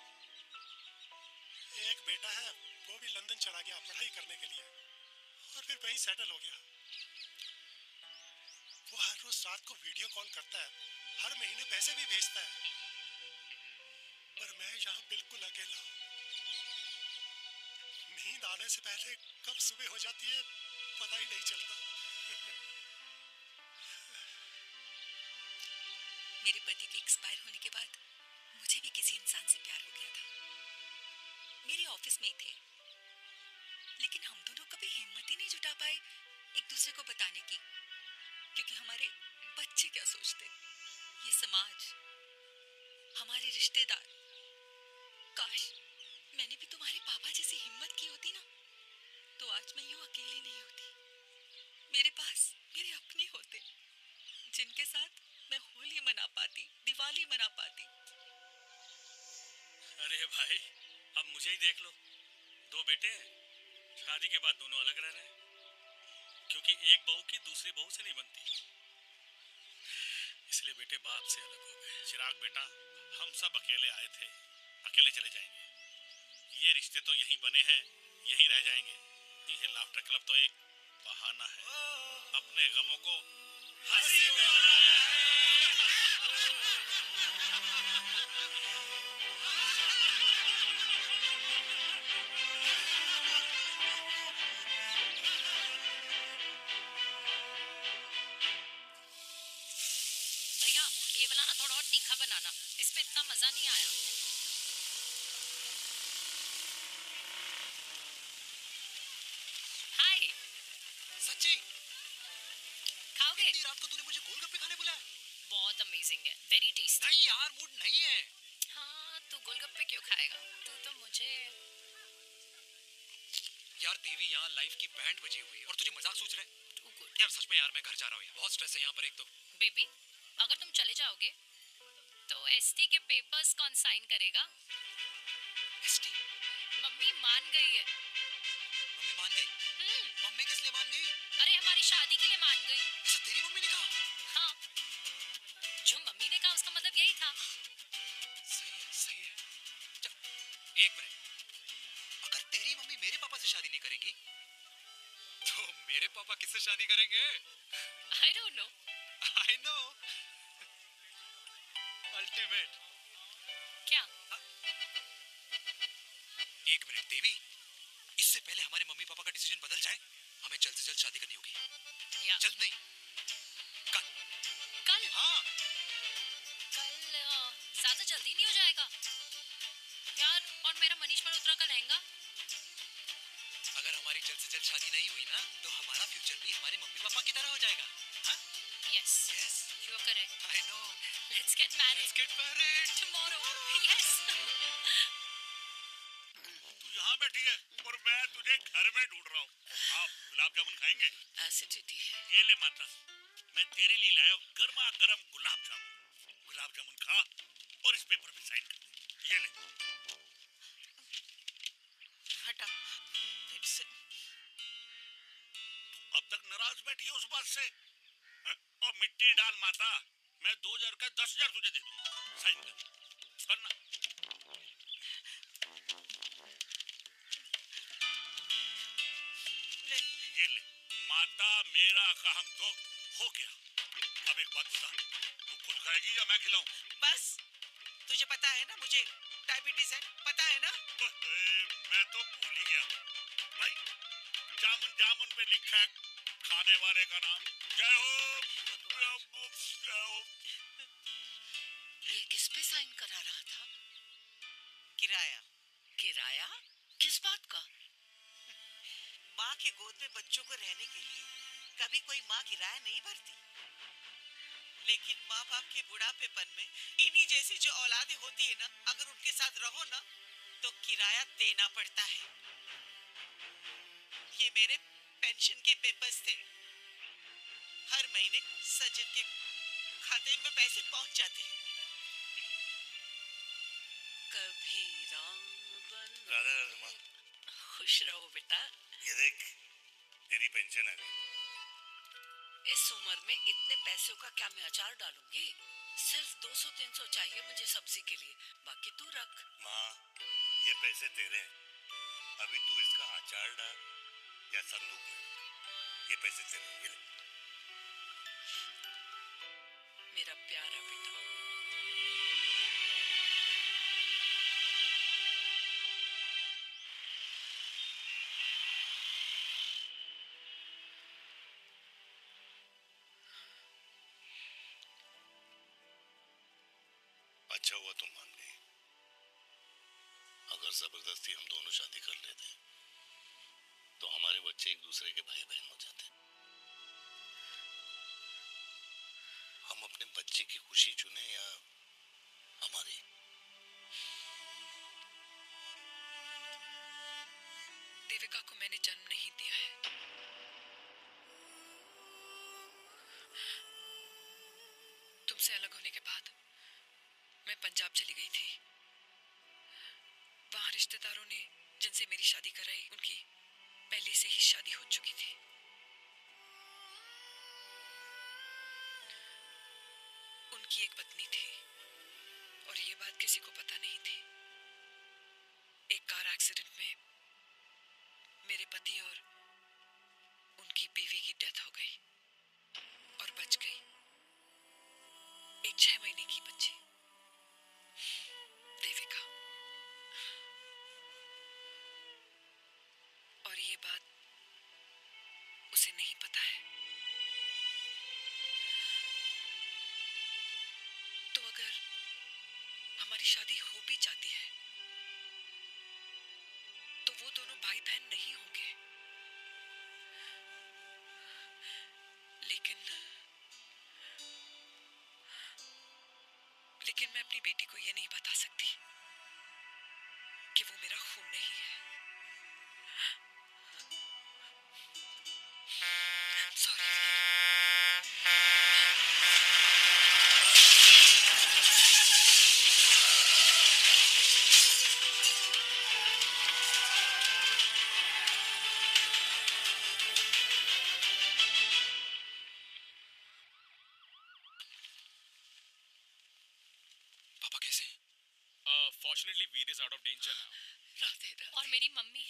Speaker 4: एक बेटा है, वो भी लंदन चला गया पढ़ाई करने के लिए और फिर वहीं सेटल हो गया। वो हर रोज रात को वीडियो कॉल करता है, हर महीने पैसे भी भेजता है, पर मैं यहाँ बिल्कुल अकेला हूँ। नींद आने से पहले कब सुबह हो जाती है पता ही नहीं चलता।
Speaker 3: मेरे पति के एक्सपायर होने के बाद मुझे भी किसी इंसान से प्यार हो गया था। मेरे ऑफिस में ही थे, लेकिन हम दोनों कभी हिम्मत ही नहीं जुटा पाए एक दूसरे को बताने की, क्योंकि हमारे बच्चे क्या सोचते, ये समाज, हमारे रिश्तेदार। काश मैंने भी तुम्हारे पापा जैसी हिम्मत की होती ना, तो आज मैं यूं अकेली नहीं होती। मेरे पास मेरे अपने होते, जिनके साथ मैं होली मना पाती, दिवाली मना पाती।
Speaker 2: अरे भाई, अब मुझे ही देख लो, 2 बेटे हैं, शादी के बाद दोनों अलग रह रहे हैं, क्योंकि एक बहू की दूसरी बहू से नहीं बनती, इसलिए बेटे बाप से अलग हो गए। चिराग बेटा, हम सब अकेले आए थे, अकेले चले जाएंगे। ये रिश्ते तो यहीं बने हैं, यहीं रह जाएंगे। ये लाफ्टर क्लब तो एक बहाना है अपने गमों को हंसी में बनाना है।
Speaker 5: भैया ये वाला ना थोड़ा और तीखा बनाना, इसमें इतना मजा नहीं आया। हाय,
Speaker 8: सच्ची
Speaker 5: खाओगे?
Speaker 8: इतनी रात को तूने मुझे गोलगप्पे खाने बुलाया?
Speaker 5: बहुत अमेजिंग है, वेरी टेस्टी।
Speaker 8: नहीं यार, मूड नहीं है।
Speaker 5: हाँ, तू गोलगप्पे क्यों खाएगा? तू तो मुझे
Speaker 8: यार देवी, यहाँ लाइफ की बैंड बजी हुई है और तुझे मजाक सोच रहे हैं? यार सच में यार, मैं घर जा रहा हूँ यार, बहुत स्ट्रेस है यहाँ पर। एक तो
Speaker 5: बेबी, अगर तुम चले जाओगे तो एसटी के पेपर्स कौन साइन करेगा?
Speaker 8: एसटी?
Speaker 5: मम्मी मान गई है।
Speaker 8: मम्मी मान गई? मम्मी किस लिए मान गई?
Speaker 5: अरे हमारी शादी के लिए मान गई।
Speaker 8: अच्छा, तेरी मम्मी ने कहा?
Speaker 5: हाँ, जो मम्मी ने कहा उसका मतलब यही था।
Speaker 8: सही है। एक मिनट, अगर तेरी मम्मी मेरे पापा से शादी नहीं करेंगी तो मेरे पापा किससे शादी करेंगे?
Speaker 5: I don't know.
Speaker 8: I know. Ultimate.
Speaker 5: क्या?
Speaker 8: एक मिनट देवी,
Speaker 1: इससे पहले हमारे मम्मी पापा का डिसीजन बदल जाए, हमें जल्द से जल्द शादी करनी होगी। जल्द नहीं,
Speaker 5: कल
Speaker 1: हाँ
Speaker 5: कल ज्यादा जल्दी नहीं हो जाएगा यार? और मेरा मनीष मल्होत्रा का लहंगा?
Speaker 1: अगर हमारी जल्द से जल्द शादी नहीं हुई ना, तो हमारा फ्यूचर भी हमारे मम्मी पापा की तरह हो जाएगा। हाँ?
Speaker 5: Yes, you are correct.
Speaker 1: I know.
Speaker 5: Let's get married.
Speaker 1: Let's get married
Speaker 5: tomorrow. Yes.
Speaker 2: तू यहाँ बैठी है और मैं तुझे घर में ढूंढ रहा हूँ। आप गुलाब जामुन खाएंगे?
Speaker 3: एसिडिटी है।
Speaker 2: ये ले माता, मैं तेरे लिए लाया हूँ गर्मा गर्म गुलाब जामुन। गुलाब जामुन खा और इस पेपर पे साइन कर दे। ये ले।
Speaker 21: हटा फिर से।
Speaker 2: अब तक नाराज बैठी है उस बात से। और मिट्टी डाल माता, मैं 2000 का 10,000 तुझे दे दूंगा। साइन कर करना। ये ले माता, मेरा काम तो हो गया। अब एक बात बता, तू खुद खाएगी या मैं खिलाऊं?
Speaker 21: बस तुझे पता है ना मुझे डायबिटीज है, पता है ना?
Speaker 2: मैं तो भूल ही गया भाई। जामुन जामुन पे लिखा है खाने वाले का नाम। जय हो।
Speaker 3: ये किस पे साइन करा रहा था?
Speaker 21: किराया।
Speaker 3: किराया? किस बात का?
Speaker 21: माँ के गोद में बच्चों को रहने के लिए कभी कोई माँ किराया नहीं भरती, लेकिन माँ बाप के बुढ़ापेपन में इन्हीं जैसी जो औलादें होती है ना, अगर उनके साथ रहो ना तो किराया देना पड़ता है। ये मेरे पेंशन के पेपर्स थे। हर महीने सचिन के खाते में पैसे पहुंच जाते हैं।
Speaker 3: कभी राम बन।
Speaker 2: राधा राधा माँ।
Speaker 3: खुश रहो बेटा।
Speaker 2: ये देख, तेरी पेंशन आ गई।
Speaker 3: इस उम्र में इतने पैसों का क्या मैं अचार डालूंगी? सिर्फ 200-300 चाहिए मुझे सब्जी के लिए, बाकी तू रख।
Speaker 2: माँ, ये पैसे तेरे हैं। अभी तू इसका अचार डाल या संदूक में, ये पैसे तेरे हैं। ये ले।
Speaker 3: मेरा प्यारा बेटा।
Speaker 2: अच्छा हुआ तुम मान गई। अगर जबरदस्ती हम दोनों शादी कर लेते तो हमारे बच्चे एक दूसरे के भाई बहन हो जाते। हम अपने बच्चे की खुशी चुने या हमारी?
Speaker 19: देविका को मैंने जन्म नहीं दिया है। तुमसे अलग होने के बाद मैं पंजाब चली गई थी। वहां रिश्तेदारों ने जिनसे मेरी शादी कराई, उनकी पहले से ही शादी हो चुकी थी। उनकी एक पत्नी थी और ये बात किसी को पता नहीं थी। एक कार एक्सीडेंट में मेरे पति और उनकी बीवी की डेथ हो गई और बच गई एक 6 महीने की बच्ची देविका। और ये बात उसे नहीं पता है। तो अगर हमारी शादी हो भी जाती है तो वो दोनों भाई बहन नहीं होंगे। लेकिन मैं अपनी बेटी को ये नहीं बता सकती कि वो मेरा खून नहीं है। Sorry.
Speaker 13: Fortunately, Veer is out of danger now.
Speaker 5: और मेरी मम्मी?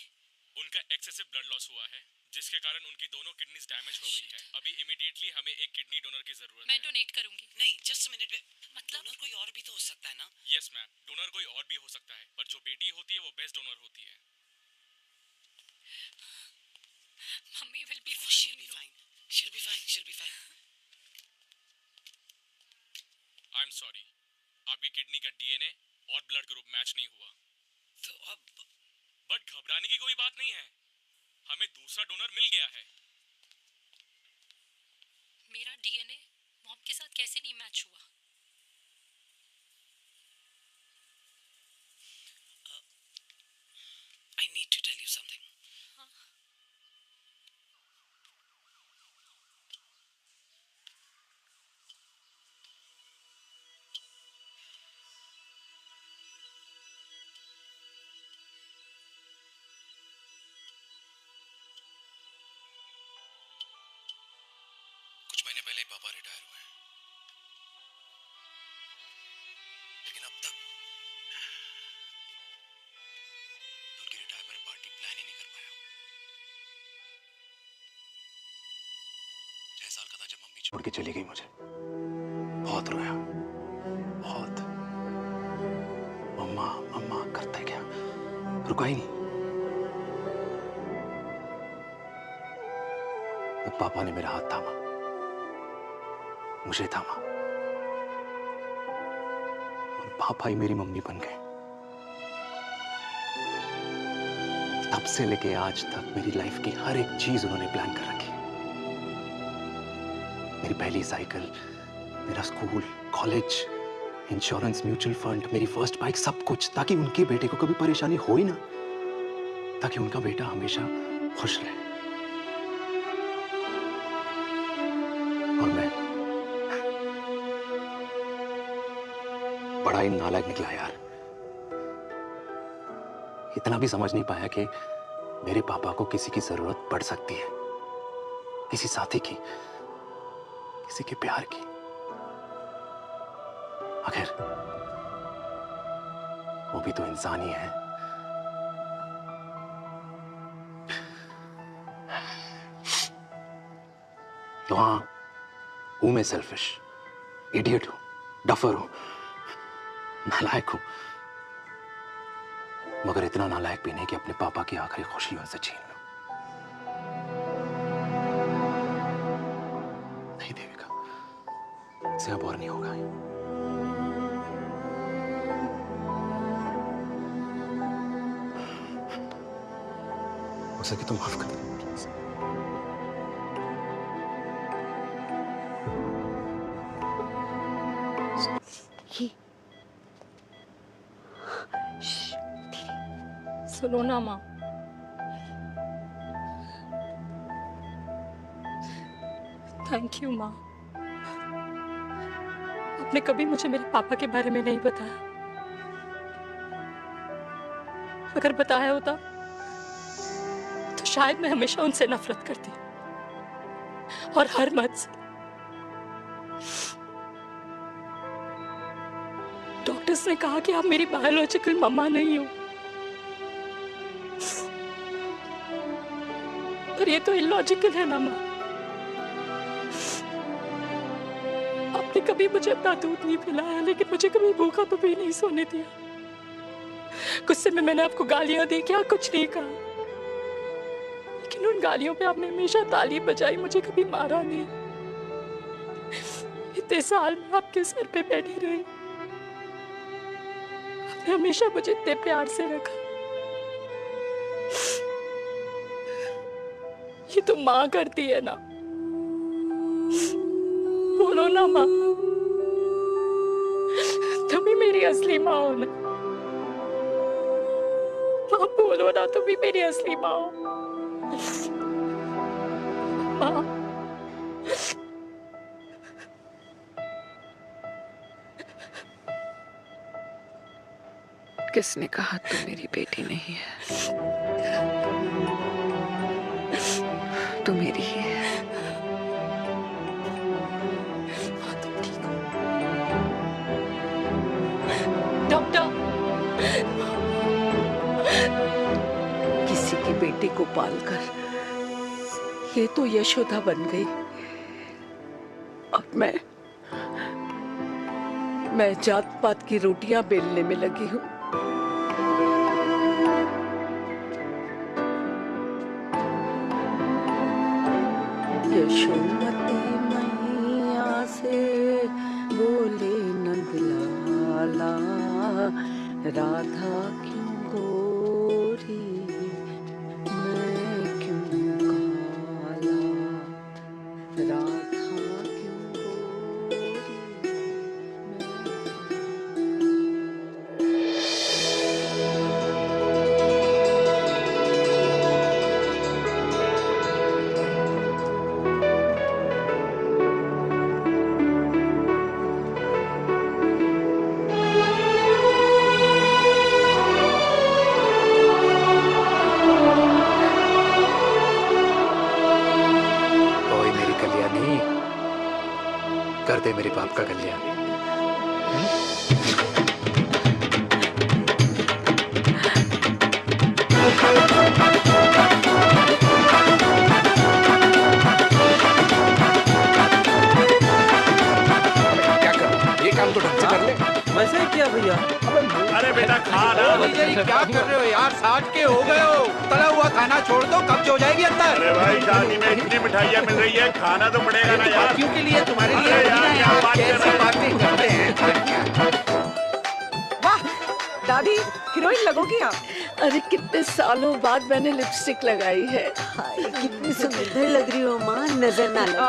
Speaker 13: उनका एक्सेसिव ब्लड लॉस हुआ है, जिसके कारण उनकी दोनों किडनीज डैमेज हो गई है। अभी इमीडिएटली हमें एक किडनी डोनर की जरूरत है।
Speaker 5: मैं डोनेट करूंगी।
Speaker 3: नहीं, जस्ट मिनट। मतलब डोनर कोई और भी तो हो सकता है ना?
Speaker 13: यस मैम, डोनर कोई और भी हो सकता है, पर जो बेटी होती है वो बेस्ट डोनर होती है।
Speaker 1: She'll be fine. She'll be fine.
Speaker 13: I'm sorry. आपकी किडनी का डीएनए और ब्लड ग्रुप मैच नहीं हुआ।
Speaker 1: तो अब
Speaker 13: बट घबराने की कोई बात नहीं है, हमें दूसरा डोनर मिल गया है।
Speaker 5: मेरा डीएनए मॉम के साथ कैसे नहीं मैच हुआ?
Speaker 1: I need to tell you something. कुछ महीने पहले ही पापा रिटायर हुए हैं, लेकिन अब तक उनकी रिटायरमेंट पार्टी प्लान ही नहीं कर पाया। 6 साल का था जब मम्मी छोड़ के चली गई मुझे। बहुत रोया, बहुत। मम्मा मम्मा करते क्या, रुका ही नहीं। तो पापा ने मेरा हाथ थामा, मुझे थामा, और पापा ही मेरी मम्मी बन गए। तब से लेके आज तक मेरी लाइफ की हर एक चीज उन्होंने प्लान कर रखी। मेरी पहली साइकिल, मेरा school, college, insurance, mutual fund, मेरी फर्स्ट बाइक, सब कुछ, ताकि उनके बेटे को कभी परेशानी हो ही ना, ताकि उनका बेटा हमेशा खुश रहे। और मैं बड़ा ही नालायक निकला यार। इतना भी समझ नहीं पाया कि मेरे पापा को किसी की जरूरत पड़ सकती है, किसी साथी की, किसी के प्यार की। आखिर वो भी तो इंसान ही है। तो हाँ, हूं मैं सेल्फिश, इडियट हूं, डफर हूं, नालायक हूं, मगर इतना नालायक भी नहीं कि अपने पापा की आखिरी खुशी उनसे छीन लूं। नहीं देविका, इससे अब और नहीं होगा। हो सके तो माफ कर दो प्लीज।
Speaker 5: सुनो ना माँ, थैंक यू माँ। आपने कभी मुझे मेरे पापा के बारे में नहीं बताया। अगर बताया होता तो शायद मैं हमेशा उनसे नफरत करती, और हर मत से। डॉक्टर्स ने कहा कि आप मेरी बायोलॉजिकल मम्मा नहीं हो, पर ये तो इलॉजिकल है ना माँ। आपने कभी मुझे अपना दूध नहीं पिलाया, लेकिन मुझे कभी भूखा तो भी नहीं सोने दिया। गुस्से में मैंने आपको गालियां दी, क्या कुछ नहीं कहा, लेकिन उन गालियों पे आपने हमेशा ताली बजाई, मुझे कभी मारा नहीं। इतने साल में आपके सर पे बैठी रही, आपने हमेशा मुझे इतने प्यार से रखा। ये तो माँ करती है ना, बोलो ना माँ, तुम ही मेरी असली माँ हो ना। माँ बोलो ना, तुम ही मेरी असली माँ हो। माँ,
Speaker 19: किसने कहा तू मेरी बेटी नहीं है? तू मेरी ही है।
Speaker 10: डॉक्टर, किसी की बेटी को पालकर ये तो यशोदा बन गई, और मैं जात पात की रोटियां बेलने में लगी हूँ। यशोमती मैया से बोले नंदलाला, राधा क्यों गोरी मैं क्यों काला, राधा क्यों गोरी
Speaker 8: कर दे मेरे बाप का कल्याण।
Speaker 20: क्या कर, ये काम तो ढंग से कर ले।
Speaker 12: वैसे ही किया भैया।
Speaker 17: अरे बेटा खा ना।
Speaker 20: क्या कर रहे हो यार, 60 के हो गए हो, तला हुआ खाना छोड़ दो, कब्ज हो जाएगी अंदर।
Speaker 17: अरे भाई शादी में इतनी मिठाइयाँ मिल रही है, खाना तो पड़ेगा ना यार।
Speaker 20: क्यों के लिए तुम्हारे लिए कैसी बातें करते हैं।
Speaker 19: वाह दादी, हीरोइन लगोगी आप।
Speaker 10: अरे कितने सालों बाद मैंने लिपस्टिक लगाई है। हाय कितनी सुंदर लग रही हो माँ, नजर ना लगे।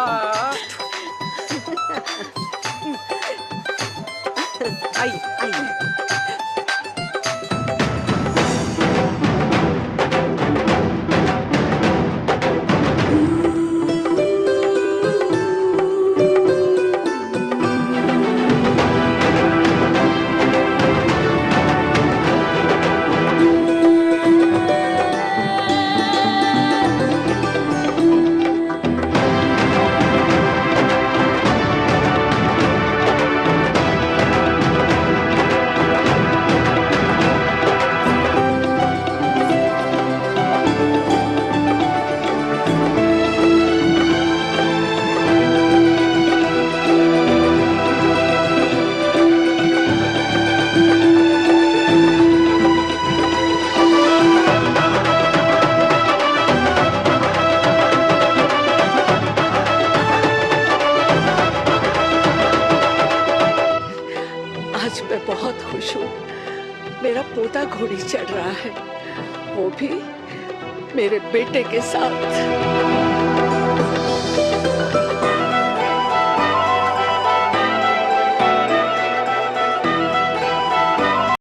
Speaker 19: आइए आइए।
Speaker 10: मेरा पोता घोड़ी चढ़ रहा है, वो भी मेरे बेटे के साथ।